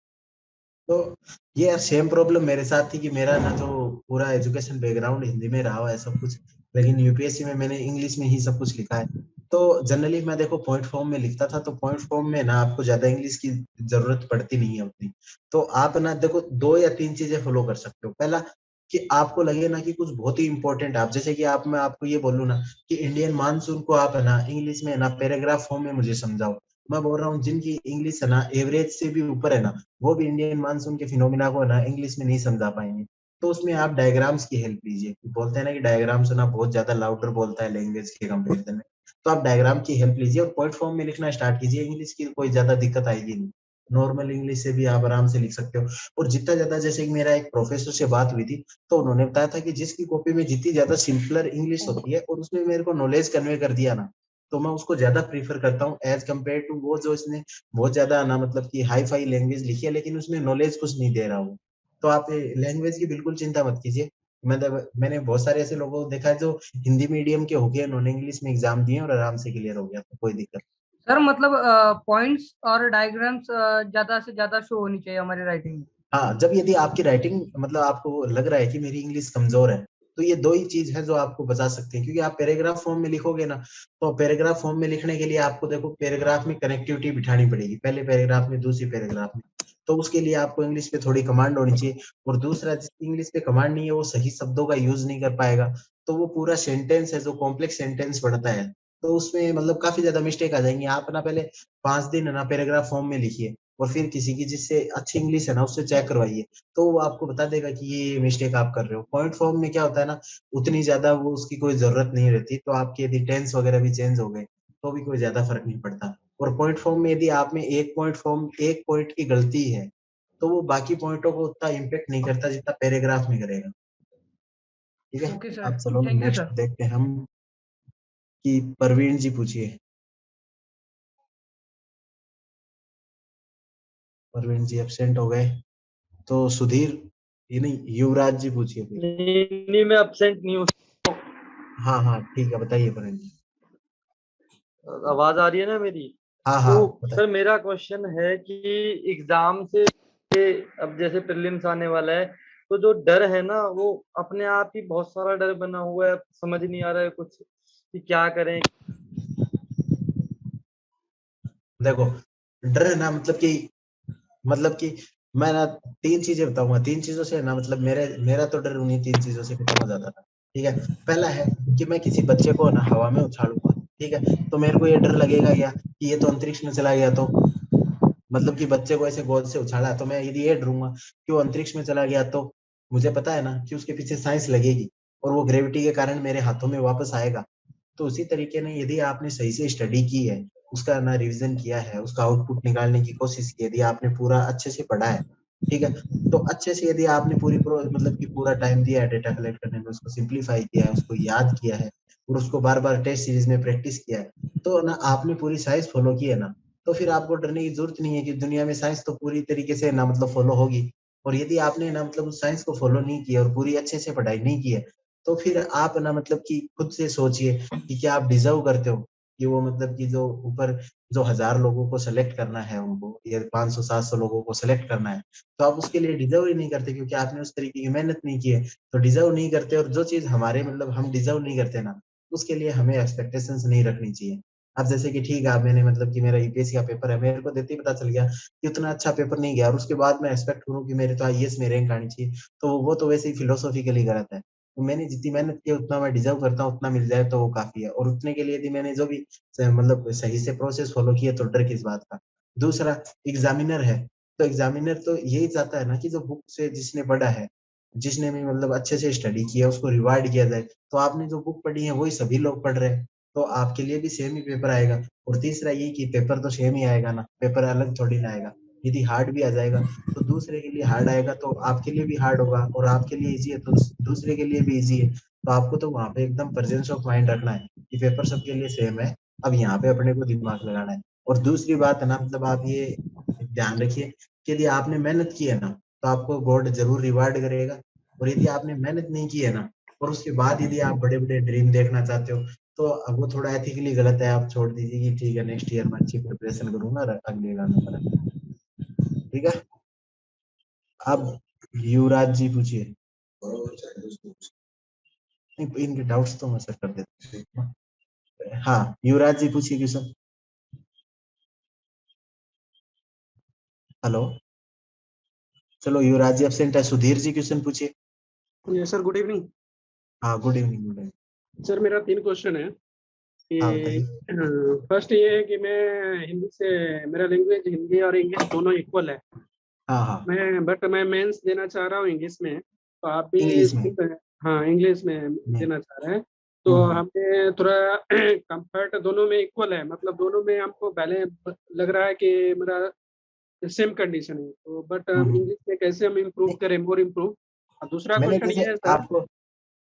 S4: तो ये यार सेम प्रॉब्लम मेरे साथ थी, कि मेरा ना जो पूरा एजुकेशन बैकग्राउंड हिंदी में रहा हुआ है सब कुछ, लेकिन यूपीएससी में मैंने इंग्लिश में ही सब कुछ लिखा है। तो जनरली मैं देखो पॉइंट फॉर्म में लिखता था, तो पॉइंट फॉर्म में ना आपको ज्यादा इंग्लिश की जरूरत पड़ती नहीं है उतनी। तो आप ना देखो 2 या 3 चीजें फॉलो कर सकते हो। पहला, कि आपको लगे ना कि कुछ बहुत ही इंपॉर्टेंट, आप जैसे कि आप मैं आपको ये बोलूँ ना कि इंडियन मानसून को आप है ना इंग्लिश में ना पैराग्राफ फॉर्म में मुझे समझाओ। मैं बोल रहा हूँ जिनकी इंग्लिश है ना एवरेज से भी ऊपर है ना, वो भी इंडियन मानसून के फिनोमिना को ना इंग्लिश में नहीं समझा पाएंगे। तो उसमें आप डायग्राम्स की हेल्प लीजिए। बोलते हैं ना कि डायग्राम से ना बहुत ज्यादा लाउडर बोलता है लैंग्वेज के कंपेरिजन में। तो आप डायग्राम की हेल्प लीजिए और पॉइंट फॉर्म में लिखना स्टार्ट कीजिए। इंग्लिश की कोई ज्यादा दिक्कत आएगी नहीं, नॉर्मल इंग्लिश से भी आप आराम से लिख सकते हो। और जितना ज्यादा, जैसे कि मेरा एक प्रोफेसर से बात हुई थी, तो उन्होंने बताया था कि जिसकी कॉपी में जितनी ज्यादा सिंपलर इंग्लिश होती है और उसमें मेरे को नॉलेज कन्वे कर दिया ना, तो मैं उसको ज्यादा प्रीफर करता हूँ एज कम्पेयर टू वो जो इसने बहुत ज्यादा ना मतलब कि हाई फाई लैंग्वेज लिखी है लेकिन उसमें नॉलेज कुछ नहीं दे रहा हूँ। तो आप लैंग्वेज की बिल्कुल चिंता मत कीजिए। मतलब मैंने बहुत सारे ऐसे लोगों को देखा है जो हिंदी मीडियम के हो गए, उन्होंने इंग्लिश में एग्जाम दिए और आराम से क्लियर हो गया, तो कोई दिक्कत।
S5: सर मतलब पॉइंट्स और डायग्राम्स ज्यादा से ज्यादा शो होनी चाहिए हमारी राइटिंग में।
S4: हाँ, जब यदि आपकी राइटिंग मतलब आपको लग रहा है कि मेरी इंग्लिश कमजोर है, तो ये 2 ही चीज है जो आपको बचा सकते हैं। क्योंकि आप पैराग्राफ फॉर्म में लिखोगे ना, तो पैराग्राफ फॉर्म में लिखने के लिए आपको देखो पैराग्राफ में कनेक्टिविटी बिठानी पड़ेगी, पहले पैराग्राफ में दूसरी पैराग्राफ में। तो उसके लिए आपको इंग्लिश पे थोड़ी कमांड होनी चाहिए। और दूसरा, जिसकी इंग्लिश पे कमांड नहीं है वो सही शब्दों का यूज नहीं कर पाएगा, तो वो पूरा सेंटेंस है जो कॉम्प्लेक्स सेंटेंस बनता है, तो उसमें मतलब काफी ज्यादा मिस्टेक आ जाएंगी। आप ना पहले 5 दिन है ना पैराग्राफ फॉर्म में लिखिए, और फिर किसी की जिससे अच्छी इंग्लिश है ना उससे चेक करवाइए, तो वो आपको बता देगा कि ये मिस्टेक आप कर रहे हो। पॉइंट फॉर्म में क्या होता है ना, उतनी ज्यादा वो उसकी कोई जरूरत नहीं रहती, तो आपके यदि टेंस वगैरह भी चेंज हो गए तो भी कोई ज्यादा फर्क नहीं पड़ता। और पॉइंट फॉर्म में यदि आप में एक पॉइंट की गलती है, तो वो बाकी पॉइंटों को उतना इम्पेक्ट नहीं करता जितना पैराग्राफ में करेगा। ठीक है,
S5: ओके सर,
S4: अब चलो
S5: थैंक यू
S4: नेक्स्ट
S5: सर।
S4: देखते हैं हम, कि परवीन जी पूछिए। परवीन जी एब्सेंट हो गए, तो सुधीर, ये नहीं, युवराज जी पूछिए फिर।
S8: नहीं मैं अपसेंट नहीं हूँ।
S4: हाँ हाँ ठीक है, बताइए परवीन जी।
S8: आवाज आ रही है ना मेरी?
S4: हाँ
S8: तो
S4: हाँ बताइए।
S8: सर मेरा क्वेश्चन है कि एग्जाम से अब जैसे प्रीलिम्स आने वाला है, तो जो डर है ना वो अपने आप ही बहुत सारा डर बना हुआ है, समझ नहीं आ रहा है कुछ कि क्या करें।
S4: देखो डर है ना, मतलब कि मैं ना 3 चीजें बताऊंगा, 3 चीजों से ना मतलब मेरा तो डर उन्हीं 3 चीजों से खत्म हो जाता था। ठीक है, पहला है कि मैं किसी बच्चे को ना हवा में उछालूंगा, ठीक है, तो मेरे को ये डर लगेगा क्या कि ये तो अंतरिक्ष में चला गया, तो मतलब कि बच्चे को ऐसे गोद से उछाला तो मैं यदि ये डरूंगा कि वो अंतरिक्ष में चला गया, तो मुझे पता है ना कि उसके पीछे साइंस लगेगी और वो ग्रेविटी के कारण मेरे हाथों में वापस आएगा। तो उसी तरीके ने यदि आपने सही से स्टडी की है, उसका ना रिवीजन किया है, उसका आउटपुट निकालने की कोशिश की, यदि आपने पूरा अच्छे से पढ़ा है, ठीक है, तो अच्छे से यदि आपने मतलब कि पूरा टाइम दिया है डेटा कलेक्ट करने में, उसको सिंप्लीफाई किया है, उसको याद किया है और उसको बार बार टेस्ट सीरीज में प्रैक्टिस किया है, तो ना आपने पूरी साइंस फॉलो की है ना, तो फिर आपको डरने की जरूरत नहीं है कि दुनिया में साइंस तो पूरी तरीके से ना मतलब फॉलो होगी। और यदि आपने ना मतलब उस साइंस को फॉलो नहीं किया और पूरी अच्छे से पढ़ाई नहीं की है, तो फिर आप ना मतलब कि खुद से सोचिए कि क्या आप डिजर्व करते हो कि वो मतलब कि जो ऊपर जो 1000 लोगों को सेलेक्ट करना है उनको, या 500-700 लोगों को सेलेक्ट करना है, तो आप उसके लिए डिजर्व ही नहीं करते क्योंकि आपने उस तरीके की मेहनत नहीं की है, तो डिजर्व नहीं करते। और जो चीज हमारे मतलब हम डिजर्व नहीं करते ना, उसके लिए हमें एक्सपेक्टेशंस नहीं रखनी चाहिए। अब जैसे कि ठीक है, आप मैंने मतलब कि मेरा यूपीएससी का पेपर है, मेरे को देते ही पता चल गया कि उतना अच्छा पेपर नहीं गया और उसके बाद मैं एक्सपेक्ट करूं कि मेरे तो आईएएस में रैंक आनी चाहिए, तो वो तो वैसे ही फिलोसॉफिकली गलत है। तो मैंने जितनी मेहनत की उतना मैं डिजर्व करता हूँ, उतना मिल जाए तो वो काफी है। और उतने के लिए यदि मैंने जो भी मतलब सही से प्रोसेस फॉलो किया तो डर किस बात का। दूसरा, एग्जामिनर है, तो एग्जामिनर तो यही चाहता है ना कि जो बुक से जिसने पढ़ा है, जिसने भी मतलब अच्छे से स्टडी किया, उसको रिवार्ड किया जाए। तो आपने जो बुक पढ़ी है वही सभी लोग पढ़ रहे हैं, तो आपके लिए भी सेम ही पेपर आएगा। और तीसरा ये कि पेपर तो सेम ही आएगा ना, पेपर अलग थोड़ी ना आएगा। यदि हार्ड भी आ जाएगा तो दूसरे के लिए हार्ड आएगा, तो आपके लिए भी हार्ड होगा, और आपके लिए इजी है तो दूसरे के लिए भी इजी है। तो आपको तो वहां पे एकदम प्रेजेंस ऑफ माइंड रखना है कि पेपर सबके लिए सेम है, अब यहाँ पे अपने को दिमाग लगाना है। और दूसरी बात है ना, मतलब आप ये ध्यान रखिए कि यदि आपने मेहनत की है ना, तो आपको गॉड जरूर रिवार्ड करेगा। और यदि आपने मेहनत नहीं की है ना, और उसके बाद यदि आप बड़े बड़े ड्रीम देखना चाहते हो, तो अब वो थोड़ा एथिकली गलत है, आप छोड़ दीजिए कि ठीक है नेक्स्ट ईयर में अच्छी प्रिपरेशन करूंगा अगले गाने पर। ठीक है, अब युवराज जी पूछिए। नहीं, इनके डाउट्स तो मैं सर कर देता हूँ। हाँ, युवराज जी पूछिए क्वेश्चन। हेलो, चलो युवराज जी एब्सेंट है, सुधीर जी क्वेश्चन पूछिए।
S9: ये सर गुड इवनिंग।
S4: हाँ, good evening. Good evening
S9: sir मेरा 3 क्वेश्चन है कि
S4: हाँ, बताइए।
S9: फर्स्ट ये है कि मैं हिंदी से, मेरा लैंग्वेज हिंदी और इंग्लिश दोनों इक्वल है।
S4: हाँ हाँ,
S9: मैं मेंस देना चाह रहा हूँ इंग्लिश में, तो आप भी
S4: इंग्लिश में।
S9: हाँ इंग्लिश में देना चाह रहे हैं, तो हमें थोड़ा कंफर्ट दोनों में इक्वल है, मतलब दोनों में हमको पहले लग रहा है कि मेरा सेम कंडीशन है, तो बट इंग्लिश में कैसे हम इम्प्रूव करें, मोर इम्प्रूव। और दूसरा
S4: मैंने
S9: क्वेश्चन
S4: जैसे
S9: ये है सर।
S4: आपको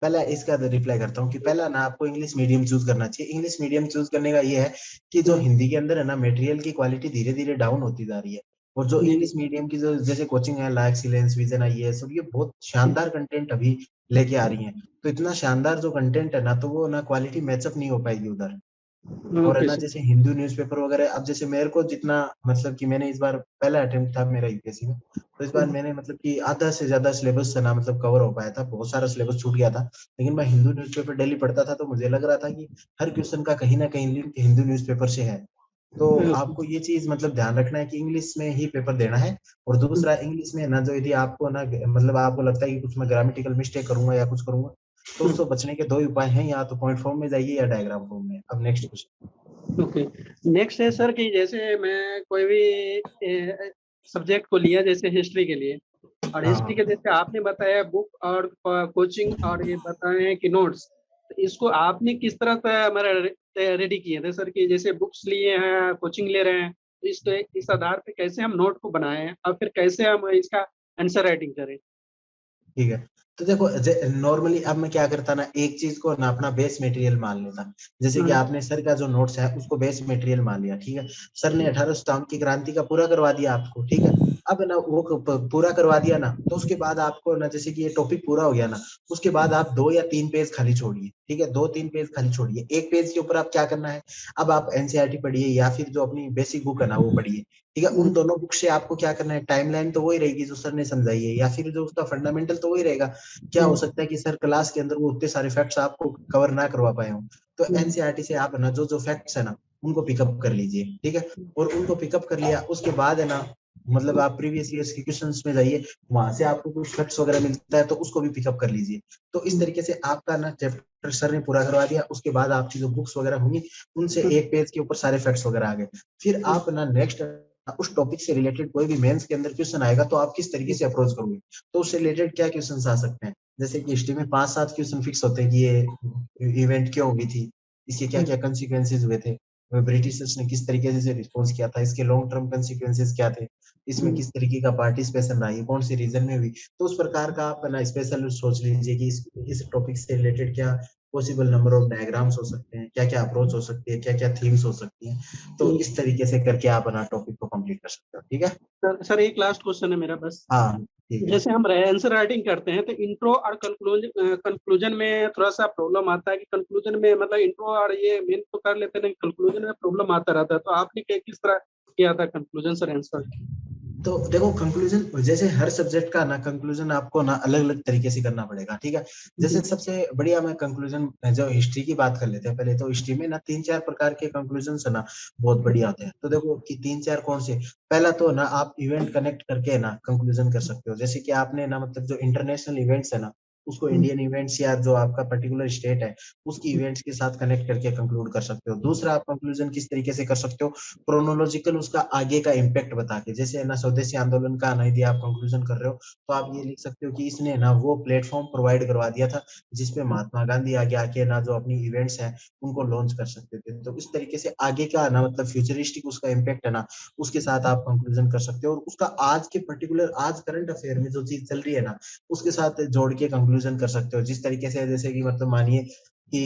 S4: पहला इसका रिप्लाई करता हूँ कि पहला ना आपको इंग्लिश मीडियम चूज करना चाहिए। इंग्लिश मीडियम चूज करने का ये है कि जो हिंदी के अंदर है ना, मटेरियल की क्वालिटी धीरे धीरे डाउन होती जा रही है, और जो इंग्लिश मीडियम की जो जैसे कोचिंग है, ला एक्सीलेंस, विजन आईएएस, और ये बहुत शानदार कंटेंट अभी लेके आ रही है। तो इतना शानदार जो कंटेंट है ना, तो वो ना क्वालिटी मैचअप नहीं हो पाएगी उधर। और है
S9: ओके
S4: ना,
S9: सर।
S4: जैसे हिंदू न्यूज़पेपर वगैरह, अब जैसे मेरे को जितना मतलब कि मैंने इस बार पहला अटेम्प्ट था मेरा यूपीएससी में, तो इस बार मैंने मतलब कि आधा से ज्यादा सिलेबस से ना मतलब कवर हो पाया था, बहुत सारा सिलेबस छूट गया था। लेकिन मैं हिंदू न्यूज़पेपर डेली पढ़ता था, तो मुझे लग रहा था कि हर क्वेश्चन का कहीं ना कहीं लिंक हिंदू न्यूज़पेपर से है। तो आपको ये चीज मतलब ध्यान रखना है कि इंग्लिश में ही पेपर देना है। और दूसरा, इंग्लिश में ना जो यदि आपको ना मतलब आपको लगता है कि कुछ मैं ग्रामेटिकल मिस्टेक करूंगा या कुछ करूंगा, तो उससे बचने के 2 ही उपाय हैं, या तो पॉइंट फॉर्म में जाइए या डायग्राम फॉर्म में। अब नेक्स्ट क्वेश्चन।
S9: ओके, नेक्स्ट है सर कि जैसे मैं कोई भी सब्जेक्ट को लिया, जैसे हिस्ट्री के लिए, और हिस्ट्री के जैसे आपने बताया बुक और कोचिंग और ये बताए कि नोट्स, तो इसको आपने किस तरह से हमारा रेडी किए थे सर कि जैसे बुक्स लिए हैं, कोचिंग ले रहे हैं, तो इस आधार पे कैसे हम नोट को बनाएं और फिर कैसे हम इसका आंसर राइटिंग करें।
S4: ठीक है, तो देखो नॉर्मली अब मैं क्या करता ना, एक चीज को ना अपना बेस मटेरियल मान लेता। जैसे कि आपने सर का जो नोट्स है उसको बेस मटेरियल मान लिया, ठीक है। सर ने 1857 की क्रांति का पूरा करवा दिया आपको, ठीक है। अब ना वो पूरा करवा दिया ना, तो उसके बाद आपको ना जैसे कि ये टॉपिक पूरा हो गया ना, उसके बाद आप 2 या 3 पेज खाली छोड़िए, ठीक है, 2-3 पेज खाली छोड़िए। एक पेज के ऊपर आप क्या करना है, अब आप एनसीईआरटी पढ़िए या फिर जो अपनी बेसिक बुक है ना वो पढ़िए, ठीक है। उन दोनों बुक से आपको क्या करना है, टाइमलाइन तो वही रहेगी जो सर ने समझाई है, या फिर जो उसका फंडामेंटल तो वही रहेगा। क्या हो सकता है कि सर क्लास के अंदर वो उतने सारे फैक्ट्स आपको कवर ना करवा पाए हो, तो एनसीईआरटी से आप ना जो जो फैक्ट्स है ना उनको पिकअप कर लीजिए, ठीक है। और उनको पिकअप कर लिया उसके बाद है ना, मतलब आप प्रीवियस ईयर्स के क्वेश्चंस में जाइए, वहां से आपको कुछ फैक्ट्स वगैरह मिलता है तो उसको भी पिकअप कर लीजिए। तो इस तरीके से आपका ना चैप्टर सर ने पूरा करवा दिया, उसके बाद आपकी जो बुक्स वगैरह होंगी उनसे एक पेज के ऊपर सारे फैक्ट्स वगैरह आ गए। फिर आप ना नेक्स्ट उस टॉपिक से रिलेटेड कोई भी मेंस के अंदर क्वेश्चन आएगा तो आप किस तरीके से अप्रोच करोगे, तो उससे रिलेटेड क्या क्वेश्चंस आ सकते हैं। जैसे कि हिस्ट्री में 5-7 क्वेश्चन फिक्स होते हैं कि ये इवेंट क्यों हुई थी, इसके क्या क्या कंसिक्वेंसेज हुए थे, ब्रिटिशर्स ने किस तरीके से रिस्पॉन्स किया था, इसके लॉन्ग टर्म कंसिक्वेंसेज क्या थे, इसमें किस तरीके का पार्टिसिपेशन रहा, ये कौन सी रीजन में हुई। तो उस प्रकार का आप ना स्पेशल सोच लीजिए कि इस टॉपिक से रिलेटेड क्या पॉसिबल नंबर ऑफ डायग्राम्स हो सकते हैं, क्या क्या अप्रोच हो सकती है, क्या क्या थीम्स हो सकती हैं। तो इस तरीके से करके आप अपना टॉपिक को कंप्लीट कर सकते हो, ठीक है।
S9: सर एक लास्ट क्वेश्चन है मेरा बस।
S4: हाँ ठीक है।
S9: जैसे हम आंसर राइटिंग करते हैं तो इंट्रो और कंक्लूजन में थोड़ा सा प्रॉब्लम आता है कि कंक्लूजन में मतलब इंट्रो और ये मेन तो कर लेते हैं, कंक्लूजन में प्रॉब्लम आता रहता है। तो आपने किस तरह किया था कंक्लूजन सर आंसर?
S4: तो देखो कंक्लूजन जैसे हर सब्जेक्ट का ना कंक्लूजन आपको ना अलग अलग तरीके से करना पड़ेगा, ठीक है। जैसे सबसे बढ़िया मैं कंक्लूजन जो हिस्ट्री की बात कर लेते हैं पहले, तो हिस्ट्री में ना 3-4 प्रकार के कंक्लूजन है ना बहुत बढ़िया होते हैं। तो देखो कि 3-4 कौन से, पहला तो ना आप इवेंट कनेक्ट करके ना कंक्लूजन कर सकते हो। जैसे कि आपने ना मतलब जो इंटरनेशनल इवेंट्स है ना उसको इंडियन इवेंट्स या जो आपका पर्टिकुलर स्टेट है उसकी इवेंट्स के साथ कनेक्ट करके कंक्लूड कर सकते हो। दूसरा आप कंक्लूजन किस तरीके से कर सकते हो, क्रोनोलॉजिकल उसका आगे का इम्पैक्ट बता के। जैसे ना स्वदेशी आंदोलन का ना यदि आप कंक्लूजन कर रहे हो तो आप ये लिख सकते हो कि इसने ना वो प्लेटफॉर्म प्रोवाइड करवा दिया था जिसपे महात्मा गांधी आगे आके ना जो अपनी इवेंट्स हैं उनको लॉन्च कर सकते थे। तो इस तरीके से आगे का ना मतलब फ्यूचरिस्टिक उसका इम्पैक्ट है ना उसके साथ आप कंक्लूजन कर सकते हो, और उसका आज के पर्टिकुलर आज करंट अफेयर में जो चीज चल रही है ना उसके साथ जोड़ के कंक्लूजन कर सकते हो। जिस तरीके से जैसे कि मतलब मानिए कि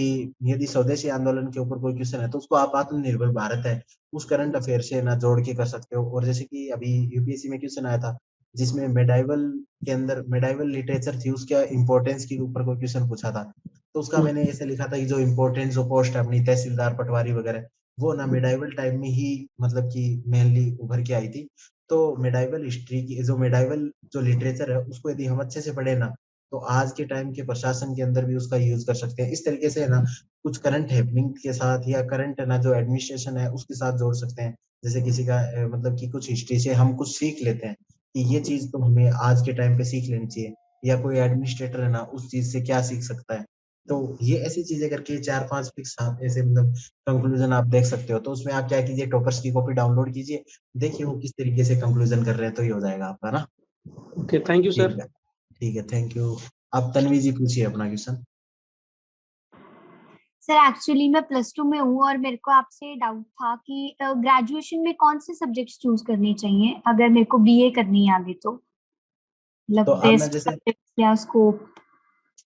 S4: यदि स्वदेशी आंदोलन के ऊपर कोई क्वेश्चन है तो उसको आप आत्मनिर्भर भारत है उस करंट अफेयर से ना जोड़ के कर सकते हो। और जैसे कि अभी यूपीएससी में क्वेश्चन आया था जिसमें मेडाइवल के अंदर मेडाइवल लिटरेचर थी उसके इम्पोर्टेंस के ऊपर कोई क्वेश्चन पूछा था, तो उसका मैंने ऐसे लिखा था कि जो इम्पोर्टेंट जो पोस्ट है अपनी तहसीलदार पटवारी वगैरह वो ना मेडाइवल टाइम में ही मतलब कि मेनली उभर के आई थी। तो मेडाइवल हिस्ट्री की जो मेडाइवल जो लिटरेचर है उसको यदि हम अच्छे से पढ़े ना तो आज के टाइम के प्रशासन के अंदर भी उसका यूज कर सकते हैं। इस तरीके से ना कुछ करंट हैपनिंग के साथ या करंट ना जो एडमिनिस्ट्रेशन है उसके साथ जोड़ सकते हैं। जैसे किसी का मतलब कि कुछ हिस्ट्री से हम कुछ सीख लेते हैं कि ये चीज तो हमें आज के टाइम पे सीख लेनी चाहिए, या कोई एडमिनिस्ट्रेटर है ना उस चीज से क्या सीख सकता है। तो ये ऐसी चीजें करके 4-5 फिक्स आप ऐसे मतलब कंक्लूजन आप देख सकते हो। तो उसमें आप क्या कीजिए, टॉपर्स की कॉपी डाउनलोड कीजिए, देखिए वो किस तरीके से कंक्लूजन कर रहे हैं तो ये हो जाएगा आपका ना।
S9: Okay thank you sir.
S4: ठीक है थैंक यू। आप तन्वी जी पूछिए अपना क्वेश्चन।
S10: सर एक्चुअली मैं +2 में हूँ और मेरे को आपसे डाउट था कि ग्रेजुएशन में कौन से सब्जेक्ट्स चूज करने चाहिए अगर मेरे को बीए करनी है आगे, तो मतलब बेस्ट सब्जेक्ट्स या स्कोप।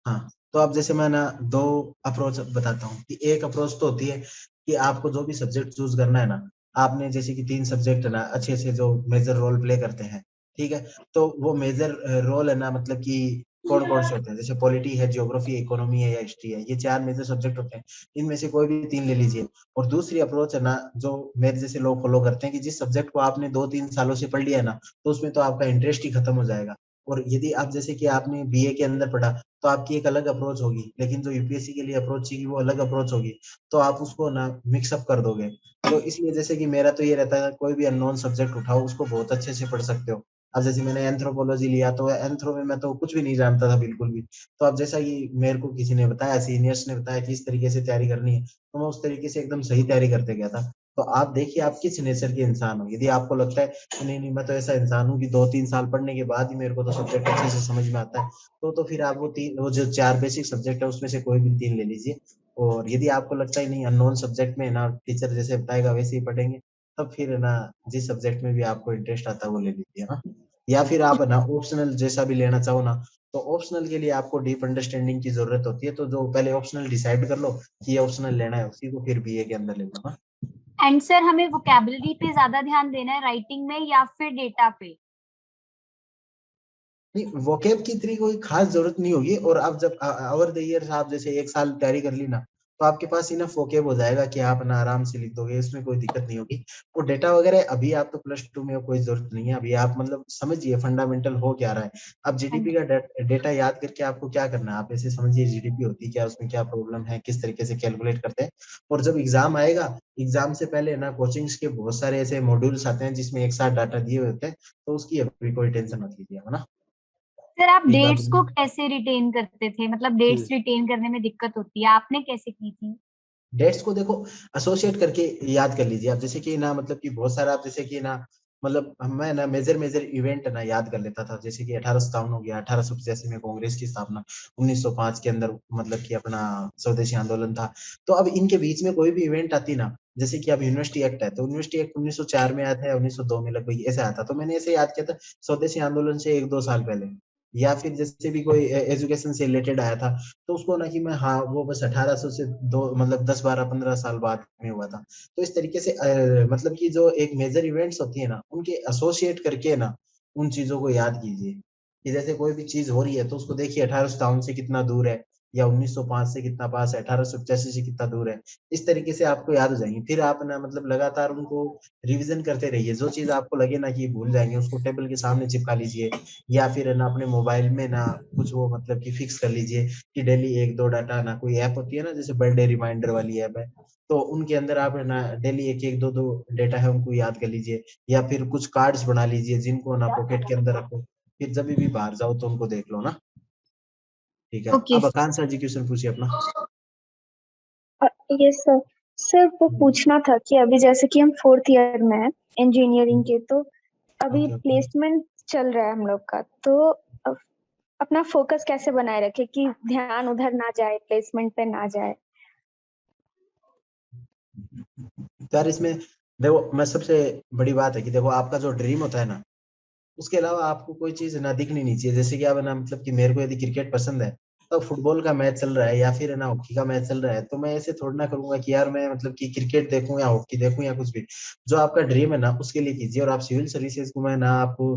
S4: हाँ तो अब जैसे मैं ना 2 अप्रोच बताता हूँ कि एक अप्रोच तो होती है कि आपको जो भी सब्जेक्ट चूज करना है ना, आपने जैसे कि 3 सब्जेक्ट है ना अच्छे से जो मेजर रोल प्ले करते हैं, ठीक है। तो वो मेजर रोल है ना मतलब कि कौन कौन से होते हैं, जैसे पॉलिटी है, जियोग्राफी, इकोनॉमी है या हिस्ट्री है, ये 4 मेजर सब्जेक्ट होते हैं। इनमें से कोई भी 3 ले लीजिए। और दूसरी अप्रोच है ना जो मेरे जैसे लोग फॉलो करते हैं कि जिस सब्जेक्ट को आपने 2-3 सालों से पढ़ लिया है ना तो उसमें तो आपका इंटरेस्ट ही खत्म हो जाएगा। और यदि आप जैसे कि आपने बीए के अंदर पढ़ा तो आपकी एक अलग अप्रोच होगी, लेकिन जो यूपीएससी के लिए अप्रोच चाहिए वो अलग अप्रोच होगी, तो आप उसको ना मिक्सअप कर दोगे। तो इसलिए जैसे कि मेरा तो ये रहता है कोई भी अननोन सब्जेक्ट उठाओ उसको बहुत अच्छे से पढ़ सकते हो। अब जैसे मैंने एंथ्रोपोलॉजी लिया तो एंथ्रो में मैं तो कुछ भी नहीं जानता था बिल्कुल भी। तो अब जैसा कि मेरे को किसी ने बताया, सीनियर्स ने बताया कि इस तरीके से तैयारी करनी है, तो मैं उस तरीके से एकदम सही तैयारी करते गया था। तो आप देखिए आप किस नेचर के इंसान हो। यदि आपको लगता है कि नहीं मैं तो ऐसा इंसान हूँ कि 2-3 साल पढ़ने के बाद ही मेरे को तो सब्जेक्ट अच्छे से समझ में आता है, तो फिर आप वो जो 4 बेसिक सब्जेक्ट है उसमें से कोई भी 3 ले लीजिए। और यदि आपको लगता है नहीं अननोन सब्जेक्ट में ना टीचर जैसे बताएगा वैसे ही पढ़ेंगे, तब फिर ना जिस सब्जेक्ट में भी आपको इंटरेस्ट आता है वो ले लीजिए ना। या फिर आप ना ऑप्शनल जैसा भी लेना चाहो ना, तो ऑप्शनल के लिए आपको डीप अंडरस्टैंडिंग की जरूरत होती है। तो जो पहले ऑप्शनल डिसाइड कर लो कि ये ऑप्शनल लेना है उसी को फिर बीए के अंदर ले लो ना।
S10: एंड सर हमें वोकैबुलरी पे ज्यादा ध्यान देना है राइटिंग में या फिर डेटा पे?
S4: नहीं, वोकेब की इतनी कोई खास जरूरत नहीं होगी, और आप जब ओवर द ईयर आप जैसे 1 साल तैयारी कर ली ना, तो आपके पास इनफ वोकेब हो जाएगा कि आप ना आराम से लिख दोगे, इसमें कोई दिक्कत नहीं होगी। और डेटा वगैरह अभी आप तो +2 में हो, कोई जरूरत नहीं है। अभी आप मतलब समझिए फंडामेंटल हो क्या रहा है। अब जीडीपी का डेटा याद करके आपको क्या करना है, आप ऐसे समझिए जीडीपी होती है क्या, उसमें क्या प्रॉब्लम है, किस तरीके से कैलकुलेट करते हैं। और जब एग्जाम आएगा, एग्जाम से पहले ना कोचिंग्स के बहुत सारे ऐसे मॉड्यूल्स आते हैं जिसमें एक साथ डाटा दिए हुए होते हैं, तो उसकी अभी कोई टेंशन मत लीजिए, है ना।
S10: सर आप
S4: एक बार
S10: डेट्स को कैसे रिटेन करते थे, मतलब डेट्स रिटेन करने में दिक्कत होती है, आपने कैसे की थी?
S4: डेट्स को देखो एसोसिएट करके याद कर लीजिए आप, जैसे कि ना मतलब कि बहुत सारा आप जैसे कि ना मतलब मैं ना मेजर इवेंट ना याद कर लेता था, जैसे कि 1857 हो गया, 1885 में कांग्रेस की स्थापना, 1905 के अंदर मतलब कि अपना स्वदेशी आंदोलन था। तो अब इनके बीच में कोई भी इवेंट आती ना, जैसे कि अब यूनिवर्सिटी एक्ट है, तो यूनिवर्सिटी एक्ट 1904 में आया था या 1902 में लगभग ऐसे आता, तो मैंने ऐसे याद किया था स्वदेशी आंदोलन से 1-2 साल पहले, या फिर जैसे भी कोई एजुकेशन से रिलेटेड आया था, तो उसको ना कि मैं हाँ वो बस 1800 से दो मतलब 10-12-15 साल बाद में हुआ था। तो इस तरीके से मतलब कि जो एक मेजर इवेंट्स होती है ना, उनके एसोसिएट करके ना उन चीजों को याद कीजिए, कि जैसे कोई भी चीज हो रही है तो उसको देखिए 1857 से कितना दूर है, या 1905 से कितना पास है, 1885 से कितना दूर है। इस तरीके से आपको याद हो जाएंगे। फिर आप ना मतलब लगातार उनको रिवीजन करते रहिए, जो चीज आपको लगे ना कि भूल जाएंगे उसको टेबल के सामने चिपका लीजिए, या फिर ना अपने मोबाइल में ना कुछ वो मतलब कि फिक्स कर लीजिए कि डेली 1-2 डाटा, ना कोई ऐप होती है ना जैसे बर्थडे रिमाइंडर वाली ऐप है, तो उनके अंदर आप ना डेली 1-1 2-2 डेटा है उनको याद कर लीजिए, या फिर कुछ कार्ड्स बना लीजिए जिनको ना पॉकेट के अंदर रखो, फिर जब भी बाहर जाओ तो उनको देख लो ना। ठीक है,
S10: ओके
S4: अब आकांक्षा जी क्वेश्चन पूछिए अपना।
S11: ये सर, सर वो पूछना था कि अभी जैसे कि हम 4th ईयर में हैं इंजीनियरिंग के, तो अभी
S4: ओके
S11: प्लेसमेंट चल रहा है हम लोग का, तो अपना फोकस कैसे बनाए रखे कि ध्यान उधर ना जाए, प्लेसमेंट पे ना जाए।
S4: यार इसमें देखो, मैं सबसे बड़ी बात है कि देखो आपका जो ड्रीम होता है ना, उसके अलावा आपको कोई चीज ना दिखनी नहीं चाहिए। जैसे कि अब ना मतलब कि मेरे को यदि क्रिकेट पसंद है, तो फुटबॉल का मैच चल रहा है या फिर ना हॉकी का मैच चल रहा है, तो मैं ऐसे थोड़ा ना करूंगा कि यार मैं मतलब कि क्रिकेट देखूं या हॉकी देखूं या कुछ भी। जो आपका ड्रीम है ना उसके लिए कीजिए। और आप सिविल सर्विसेज को मैं ना आपको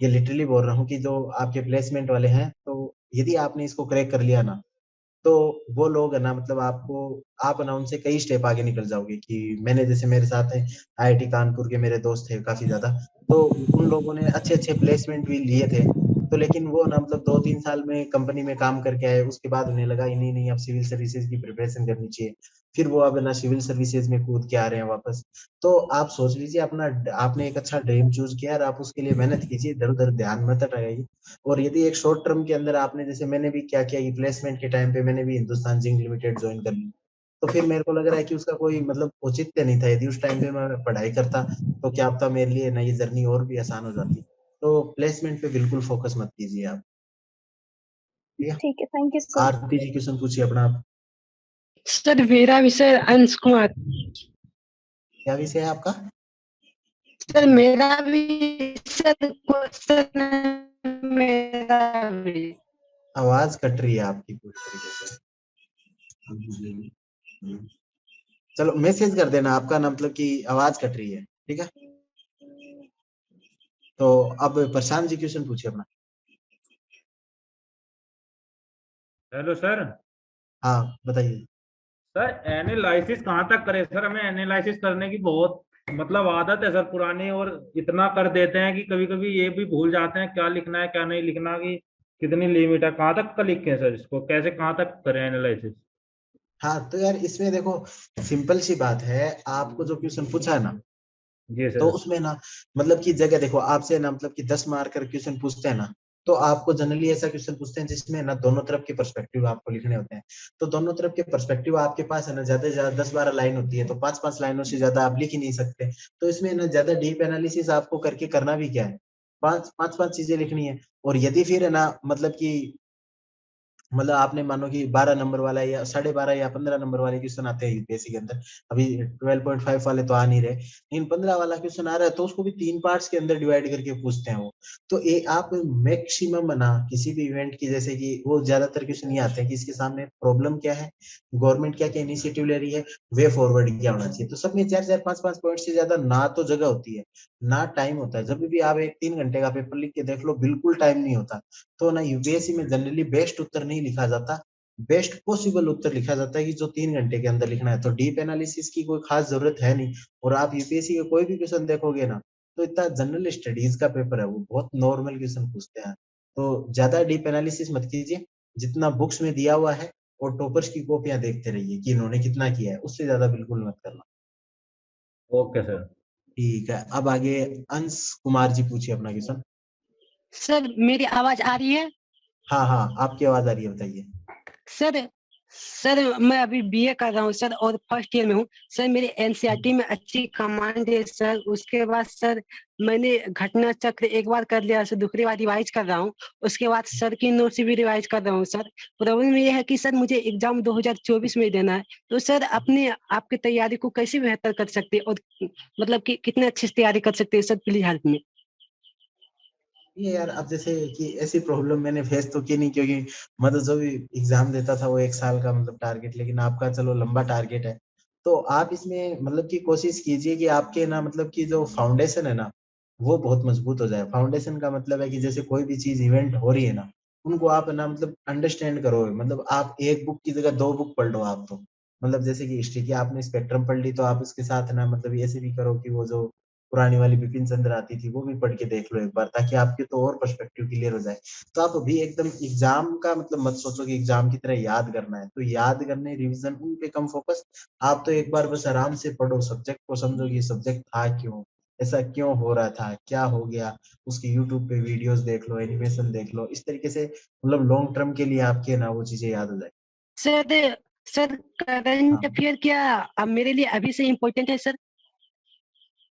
S4: ये लिटरली बोल रहा हूँ कि जो आपके प्लेसमेंट वाले हैं, तो यदि आपने इसको क्रैक कर लिया ना, तो वो लोग है ना मतलब आपको, आप ना उनसे कई स्टेप आगे निकल जाओगे। कि मैंने जैसे मेरे साथ है आईआईटी कानपुर के मेरे दोस्त थे काफी ज्यादा, तो उन लोगों ने अच्छे अच्छे प्लेसमेंट भी लिए थे, तो लेकिन वो ना मतलब 2-3 साल में कंपनी में काम करके आए, उसके बाद उन्हें लगा ही नहीं नहीं अब सिविल सर्विसेज की प्रिपरेशन करनी चाहिए, फिर वो अब ना सिविल सर्विसेज में कूद के आ रहे हैं वापस। तो आप सोच लीजिए अपना, आपने एक अच्छा ड्रीम चूज किया और आप उसके लिए मेहनत कीजिए, इधर उधर ध्यान मत हटाइए। और यदि एक शॉर्ट टर्म के अंदर आपने, जैसे मैंने भी क्या किया कि प्लेसमेंट के टाइम पे मैंने भी हिंदुस्तान जिंक लिमिटेड ज्वाइन कर ली, तो फिर मेरे को लग रहा है कि उसका कोई मतलब औचित्य नहीं था। यदि उस टाइम पे मैं पढ़ाई करता तो क्या पता मेरे लिए नई जर्नी और भी आसान हो जाती। तो प्लेसमेंट पे बिल्कुल फोकस मत कीजिए आप।
S11: ठीक है, thank you sir.
S4: Aarti ji question पूछिए अपना आप।
S9: सर मेरा विषय अंश कुमार।
S4: क्या विषय है आपका?
S9: सर मेरा विषय क्वेश्चन मेरा भी।
S4: आवाज कट रही है आपकी पूरी तरीके से। चलो मैसेज कर देना आपका ना मतलब कि आवाज कट रही है, ठीक है। तो अब प्रशांत जी क्वेश्चन पूछिए अपना।
S12: Hello sir.
S4: हाँ बताइए।
S12: सर एनालिसिस कहाँ तक करें सर? हमें एनालिसिस करने की बहुत मतलब आदत है सर पुरानी, और इतना कर देते हैं कि कभी कभी ये भी भूल जाते हैं क्या लिखना है क्या नहीं लिखना, कि कितनी लिमिट है, कहाँ तक का लिखें सर, इसको कैसे कहाँ तक करें एनालिसिस?
S4: हाँ तो यार इसमें देखो सिंपल सी बात है, आपको जो क्वेश्चन पूछा है ना,
S12: जी
S4: तो
S12: सर।
S4: उसमें ना मतलब की जगह देखो, आपसे ना मतलब कि 10 मार्क का क्वेश्चन पूछते हैं ना, तो आपको जनरली ऐसा क्वेश्चन पूछते हैं जिसमें ना दोनों तरफ के पर्सपेक्टिव आपको लिखने होते हैं। तो दोनों तरफ के पर्सपेक्टिव आपके पास है ना, ज्यादा से ज्यादा 10-12 लाइन होती है, तो 5-5 लाइनों से ज्यादा आप लिख ही नहीं सकते। तो इसमें ना ज्यादा डीप एनालिसिस आपको करके करना भी क्या है, पांच पांच चीजें लिखनी है। और यदि फिर है ना मतलब कि मतलब आपने मानो कि 12 नंबर वाला या 12.5 या 15 नंबर वाले क्वेश्चन आते हैं यूपीएससी के अंदर, अभी 12.5 वाले तो आ नहीं रहे, लेकिन 15 वाला क्वेश्चन आ रहा है तो उसको भी 3 पार्ट्स के अंदर डिवाइड करके पूछते हैं वो। तो ये आप मैक्सिमम बना किसी भी इवेंट की, जैसे कि वो ज्यादातर क्वेश्चन ये आते हैं कि इसके सामने प्रॉब्लम क्या है, गवर्नमेंट क्या क्या इनिशिएटिव ले रही है, वे फॉरवर्ड क्या होना चाहिए। तो सब में 4-4, 5-5 पॉइंट से ज्यादा ना तो जगह होती है ना टाइम होता है। जब भी आप एक 3 घंटे का पेपर लिख के देख लो, बिल्कुल टाइम नहीं होता। तो ना यूपीएससी में जनरली बेस्ट उत्तर नहीं लिखा जाता, बेस्ट पॉसिबल उत्तर लिखा जाता है कि जो 3 घंटे के अंदर लिखना है। तो डीप एनालिसिस की कोई खास जरूरत है नहीं। और आप यूपीएससी के कोई भी क्वेश्चन देखोगे ना, तो इतना जनरल स्टडीज का पेपर है, वो बहुत नॉर्मल क्वेश्चन पूछते हैं। तो ज्यादा डीप एनालिसिस मत कीजिए, जितना बुक्स में दिया हुआ है और टॉपर्स की कॉपियां देखते रहिए कि इन्होंने कितना किया है, उससे ज्यादा बिल्कुल मत करना।
S12: Okay sir.
S4: ठीक है, अब आगे अंश कुमार जी पूछिए अपना क्वेश्चन।
S13: सर मेरी आवाज आ रही है?
S4: हाँ हाँ, आपकी आवाज आ रही है, बताइए।
S13: सर मैं अभी बीए कर रहा हूँ सर, और फर्स्ट ईयर में हूँ सर। मेरे एनसीईआरटी में अच्छी कमांड है सर। उसके बाद सर मैंने घटना चक्र एक बार कर लिया सर, दूसरी बार रिवाइज कर रहा हूँ। उसके बाद सर की नोट्स भी रिवाइज कर रहा हूँ सर। प्रॉब्लम ये है कि सर मुझे एग्जाम 2024 में देना है, तो सर अपने आपकी तैयारी को कैसे बेहतर कर सकते हैं, और मतलब कि कितने अच्छे से तैयारी कर सकते हैं सर, प्लीज हेल्प में।
S4: ये यार, अब जैसे कि ऐसी प्रॉब्लम मैंने फेस तो की नहीं, क्योंकि मतलब जो भी एग्जाम देता था वो 1 साल का मतलब टारगेट, लेकिन आपका चलो लंबा टारगेट है। तो आप इसमें मतलब कि कोशिश कीजिए कि आपके ना मतलब कि जो फाउंडेशन है ना, वो बहुत मजबूत हो जाए। फाउंडेशन का मतलब है कि जैसे कोई भी चीज इवेंट हो रही है ना, उनको आप ना मतलब अंडरस्टैंड करो। मतलब आप एक बुक की जगह 2 बुक पढ़ लो आप तो। मतलब जैसे कि हिस्ट्री की आपने स्पेक्ट्रम पढ़ ली, तो आप उसके साथ ना मतलब ऐसे भी करो कि वो जो पुरानी वाली बिपिन चंद्र आती थी वो भी पढ़ के देख लो एक बार, ताकि आपके तो और पर्सपेक्टिव क्लियर हो जाए। तो आप अभी एकदम एग्जाम का मतलब मत सोचो कि एग्जाम की तरह याद करना है। तो याद करने, रिवीजन, उन पे कम फोकस। आप तो एक बार बस आराम से पढ़ो, सब्जेक्ट को समझो कि सब्जेक्ट था क्यों, ऐसा क्यों हो रहा था, क्या हो गया। उसकी यूट्यूब पे वीडियोस देख लो, एनिमेशन देख लो, इस तरीके से मतलब लॉन्ग टर्म के लिए आपके ना वो चीजें याद हो जाए।
S13: सर करंट अफेयर क्या अब मेरे लिए अभी से इम्पोर्टेंट है सर?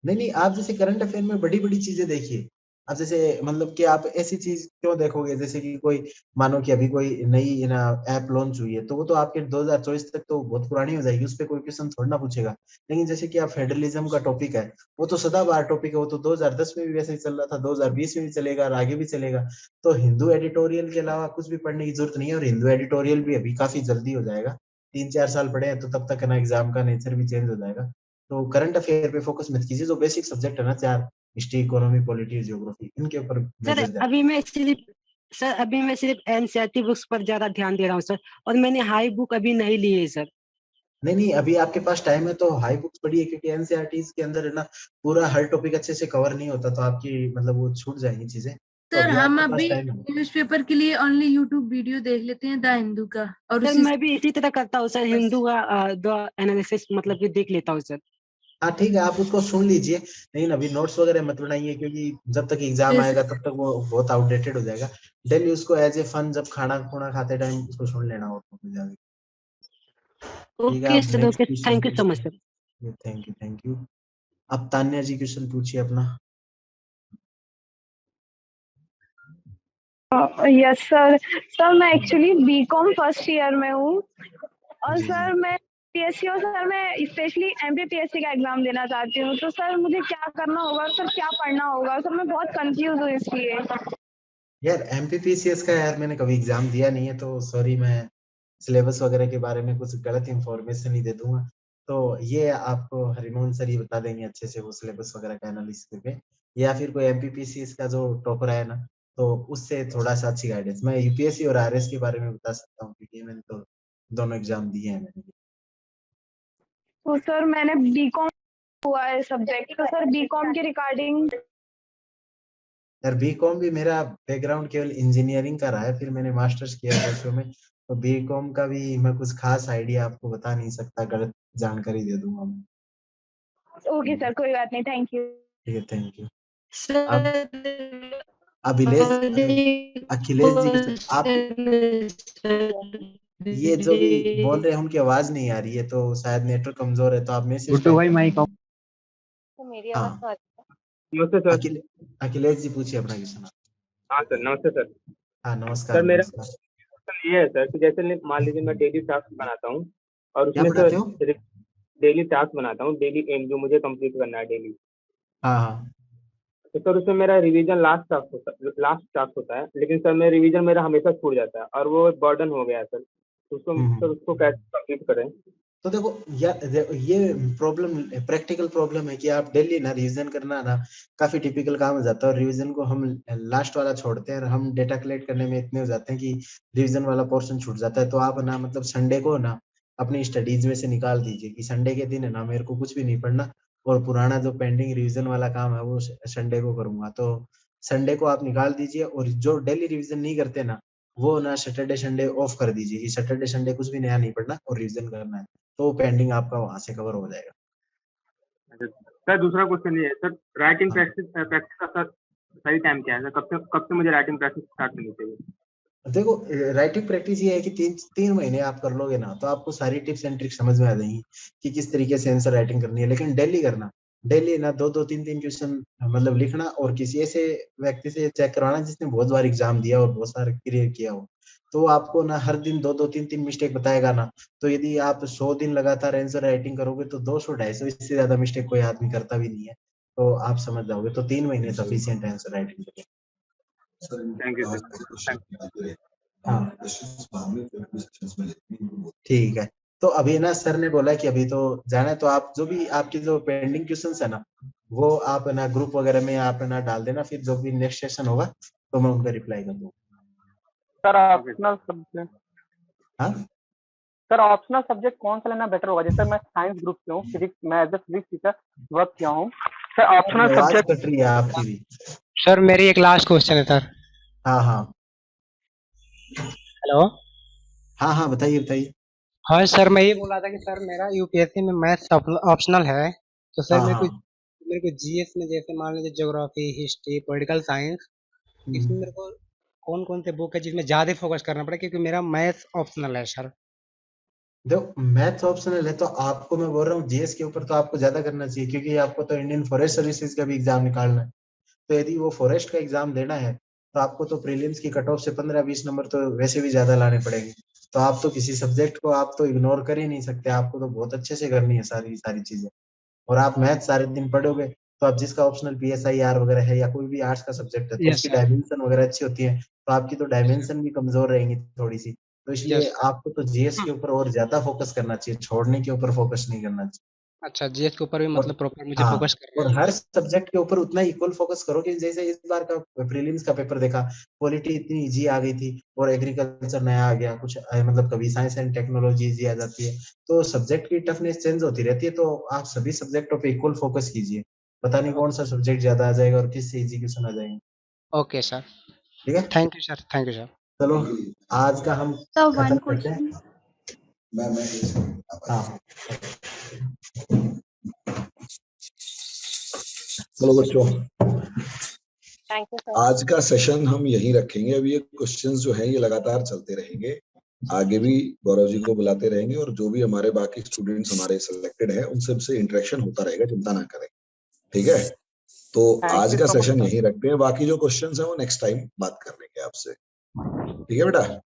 S4: नहीं, आप जैसे करंट अफेयर में बड़ी बड़ी चीजें देखिए। अब जैसे मतलब कि आप ऐसी चीज क्यों देखोगे, जैसे कि कोई मानो कि अभी कोई नई ना ऐप लॉन्च हुई है, तो वो तो आपके 2024 तक तो बहुत पुरानी हो जाएगी, उस पर कोई क्वेश्चन थोड़ा ना पूछेगा। लेकिन जैसे कि आप फेडरलिज्म का टॉपिक है, वो तो सदाबहार टॉपिक है, वो तो 2010 में भी वैसे ही चल रहा था, 2020 में भी चलेगा और आगे भी चलेगा। तो हिंदू एडिटोरियल के अलावा कुछ भी पढ़ने की जरूरत नहीं है। और हिंदू एडिटोरियल भी अभी काफी जल्दी हो जाएगा, 3-4 साल पढ़े हैं तो तब तक ना एग्जाम का नेचर भी चेंज हो जाएगा। तो करंट अफेयर पे फोकस मत कीजिए, जो बेसिक सब्जेक्ट है ना 4, हिस्ट्री, इकोनॉमी, पॉलिटी, ज्योग्राफी, इनके ऊपर
S13: सर
S4: मेजर
S13: अभी मैं सिर्फ एनसीईआरटी बुक्स पर ज्यादा ध्यान दे रहा हूँ सर, और मैंने हाई बुक अभी नहीं ली है सर।
S4: नहीं, अभी आपके पास टाइम है तो हाई बुक्स पढ़िए, क्योंकि एनसीईआरटीज के अंदर है ना पूरा हर टॉपिक अच्छे से कवर नहीं होता, तो आपकी मतलब वो छूट जाएंगी चीजें। तो
S6: सर
S4: अभी
S6: हम
S4: आपके पास
S6: अभी
S4: टाइम है।
S6: न्यूज़पेपर के लिए ओनली यूट्यूब वीडियो देख लेते हैं द हिंदू का, और
S13: सर
S6: उसी
S13: मैं भी इसी तरह करता हूँ सर, हिंदू का एनालिसिस मतलब कि देख लेता हूँ सर।
S4: हाँ ठीक है, आप उसको सुन लीजिए, लेकिन अभी नोट्स वगैरह मत बनाइए, क्योंकि जब तक एग्जाम आएगा तब तक वो बहुत आउटडेटेड हो जाएगा। डेली उसको एज ए फन, जब खाना खुना खाते टाइम उसको सुन लेना और ठीक है।
S13: ओके
S4: आप
S13: sir,
S4: next
S13: okay,
S4: question
S13: thank you so much sir.
S4: पूछिए। Thank you. अब तान्या जी क्वेश्चन पूछिए अपना।
S11: Yes sir. सर मैं एक्चुअली बीकॉम फर्स्ट ईयर में हूँ, और सर मैं पीएससी और सर मैं स्पेशली एमपीपीएससी का एग्जाम देना चाहती हूँ। तो सर मुझे क्या करना होगा, सर क्या पढ़ना होगा? सर मैं बहुत कंफ्यूज हूँ इसलिए।
S4: यार एमपीपीसीएस का यार मैंने कभी एग्जाम दिया नहीं है, तो सॉरी, मैं सिलेबस वगैरह के बारे में कुछ गलत इंफॉर्मेशन ही दे दूंगा। तो ये आपको हरिमोहन सर ही बता देंगे अच्छे से, वो सिलेबस वगैरह का एनालिसिस करके, या फिर कोई एमपीपीसीएस का जो टॉपर है ना, तो उससे थोड़ा सा अच्छी गाइडेंस। मैं यूपीएससी और आरएस के बारे में बता सकता हूँ, क्योंकि मैंने तो दोनों एग्जाम दिए हैं मैंने।
S11: तो सर मैंने बीकॉम हुआ है सब्जेक्ट, तो सर बीकॉम के रिगार्डिंग।
S4: यार बीकॉम भी मेरा बैकग्राउंड केवल इंजीनियरिंग का रहा है, फिर मैंने मास्टर्स किया वर्षों में, तो बीकॉम का भी मैं कुछ खास आइडिया आपको बता नहीं सकता, गलत जानकारी दे दूंगा मैं।
S11: ओके सर, कोई बात नहीं, थैंक यू।
S4: ठीक है, थैंक यू। अब अखिलेश जी के आप ये जो भी बोल रहे हैं उनकी आवाज नहीं आ रही है, तो शायद नेटवर्क कमजोर है, तो आप मैसेज
S8: गुड्डू भाई माइक ऑफ।
S11: तो मेरी आवाज तो
S8: नमस्ते सर।
S4: अखिलेश जी पूछिए अपना क्वेश्चन।
S8: हाँ सर, नमस्ते सर।
S4: हाँ नमस्कार।
S8: सर मेरा
S4: नमस्कार।
S14: क्वेश्चन ये है सर कि जैसे मान लीजिए मैं डेली टास्क बनाता हूँ और
S4: क्या
S14: उसमें
S4: बनाते हो?
S14: सर डेली टास्क बनाता हूँ, डेली एम जो मुझे कंप्लीट करना है डेली।
S4: हाँ हाँ
S14: तो सर उसमें मेरा रिवीजन लास्ट टास्क होता है, लेकिन सर मेरा रिवीजन मेरा हमेशा छूट जाता है और वो बर्डन हो गया है सर। तो उसको कैसे कंप्लीट करें?
S4: तो देखो ये प्रॉब्लम प्रैक्टिकल प्रॉब्लम है कि आप डेली ना रिवीजन करना ना काफी टिपिकल काम हो जाता है, और रिवीजन को हम लास्ट वाला छोड़ते हैं और हम डेटा कलेक्ट करने में इतने हो जाते हैं कि रिवीजन वाला पोर्शन छूट जाता है। तो आप ना मतलब संडे को ना अपनी स्टडीज में से निकाल दीजिए कि संडे के दिन है ना मेरे को कुछ भी नहीं पढ़ना, और पुराना जो पेंडिंग रिवीजन वाला काम है वो संडे को करूंगा। तो संडे को आप निकाल दीजिए, और जो डेली रिवीजन नहीं करते ना वो ना सैटरडे संडे ऑफ कर दीजिए कि सैटरडे संडे कुछ भी नया नहीं पढ़ना और रिवीजन करना है, तो पेंडिंग आपका वहां से कवर हो जाएगा।
S14: सर दूसरा क्वेश्चन ये है सर, राइटिंग प्रैक्टिस का सर सही टाइम क्या है सर? कब से मुझे राइटिंग प्रैक्टिस स्टार्ट करनी चाहिए?
S4: देखो राइटिंग प्रैक्टिस ये है कि तीन महीने आप कर लोगे ना तो आपको सारी टिप्स एंड ट्रिक्स समझ में आ जाएंगी कि किस तरीके से आंसर राइटिंग करनी है। लेकिन डेली करना, डेली ना दो तीन क्वेश्चन मतलब लिखना, और किसी ऐसे व्यक्ति से चेक करवाना जिसने बहुत बार एग्जाम दिया और बहुत सारे क्लियर किया हो। तो आपको ना हर दिन दो तीन मिस्टेक बताएगा ना, तो यदि आप 100 दिन लगातार आंसर राइटिंग करोगे तो 200-250 इससे ज्यादा मिस्टेक कोई आदमी करता भी नहीं है, तो आप समझ जाओगे। तो 3 महीने सफिशिएंट है आंसर राइटिंग के लिए।
S14: Thank you sir.
S4: हाँ ठीक है। तो अभी ना सर ने बोला कि अभी तो जाना है, तो आप जो भी आपकी जो पेंडिंग क्वेश्चंस है ना वो आप ना ग्रुप वगैरह में आप ना डाल देना, फिर जो भी नेक्स्ट सेशन होगा तो मैं उनका रिप्लाई कर दूंगा।
S15: सर ऑप्शनल सब्जेक्ट,
S4: हाँ
S15: सर ऑप्शनल सब्जेक्ट कौन सा लेना बेटर होगा? जैसे मैं साइंस ग्रुप से हूँ, फिजिक्स, मैं as a physics teacher work किया हूँ। सर ऑप्शनल सब्जेक्ट
S4: कट रही है आपकी भी।
S13: सर मेरी एक लास्ट क्वेश्चन है सर।
S4: हाँ
S13: हेलो।
S4: हाँ बताइए।
S13: हाँ सर मैं ये बोल रहा था कि सर मेरा यूपीएससी में मैथ्स ऑप्शनल है, तो सर मेरे को जीएस में जैसे मान लीजिए ज्योग्राफी, हिस्ट्री, पॉलिटिकल साइंस, इसमें मेरे को कौन से बुक है जिसमें ज्यादा फोकस करना पड़ेगा, क्योंकि मेरा मैथ्स ऑप्शनल है सर।
S4: देखो मैथ्स ऑप्शनल है तो आपको मैं बोल रहा हूँ जीएस के ऊपर तो आपको ज्यादा करना चाहिए, क्योंकि आपको तो इंडियन फॉरेस्ट सर्विसेज का भी एग्जाम निकालना है। तो यदि वो फॉरेस्ट का एग्जाम देना है तो आपको तो प्रीलिम्स की कट ऑफ से 15-20 नंबर तो वैसे भी ज्यादा लाने पड़ेंगे। तो आप तो किसी सब्जेक्ट को आप तो इग्नोर कर ही नहीं सकते, आपको तो बहुत अच्छे से करनी है सारी चीजें। और आप मैथ सारे दिन पढ़ोगे तो आप जिसका ऑप्शनल PSIR वगैरह है या कोई भी आर्ट्स का सब्जेक्ट है तो उसकी डायमेंशन वगैरह अच्छी होती है, तो आपकी तो डायमेंशन भी कमजोर रहेंगी थोड़ी सी। तो इसलिए आपको तो जीएस के ऊपर और ज्यादा फोकस करना चाहिए, छोड़ने के ऊपर फोकस नहीं करना चाहिए।
S13: अच्छा जीएस के ऊपर भी मतलब प्रॉपर मुझे फोकस करना है।
S4: और हर सब्जेक्ट के ऊपर उतना इक्वल फोकस करो कि जैसे इस बार का प्रीलिम्स का पेपर देखा, पॉलिटी इतनी इजी आ गई थी और एग्रीकल्चर नया आ गया कुछ, मतलब कभी साइंस एंड टेक्नोलॉजी इजी आ जाती है, तो सब्जेक्ट की टफनेस चेंज होती रहती है। तो आप सभी सब्जेक्टों पे इक्वल फोकस कीजिए, पता नहीं कौन सा सब्जेक्ट ज्यादा आ जाएगा और किससे इजी क्वेश्चन आ जाएंगे।
S13: ओके सर,
S4: ठीक है,
S13: थैंक यू सर।
S4: चलो आज का हम खत्म करते हैं।
S1: चलो बच्चों
S15: थैंक यू सर।
S1: आज का सेशन हम यहीं रखेंगे। अब ये क्वेश्चंस जो हैं ये लगातार चलते रहेंगे, आगे भी गौरव जी को बुलाते रहेंगे और जो भी हमारे बाकी स्टूडेंट्स हमारे सिलेक्टेड हैं उनसे इंटरेक्शन होता रहेगा, चिंता ना करें। ठीक है, तो आज का सेशन यहीं रखते हैं, बाकी जो क्वेश्चंस हैं वो नेक्स्ट टाइम बात कर लेंगे आपसे। ठीक है बेटा।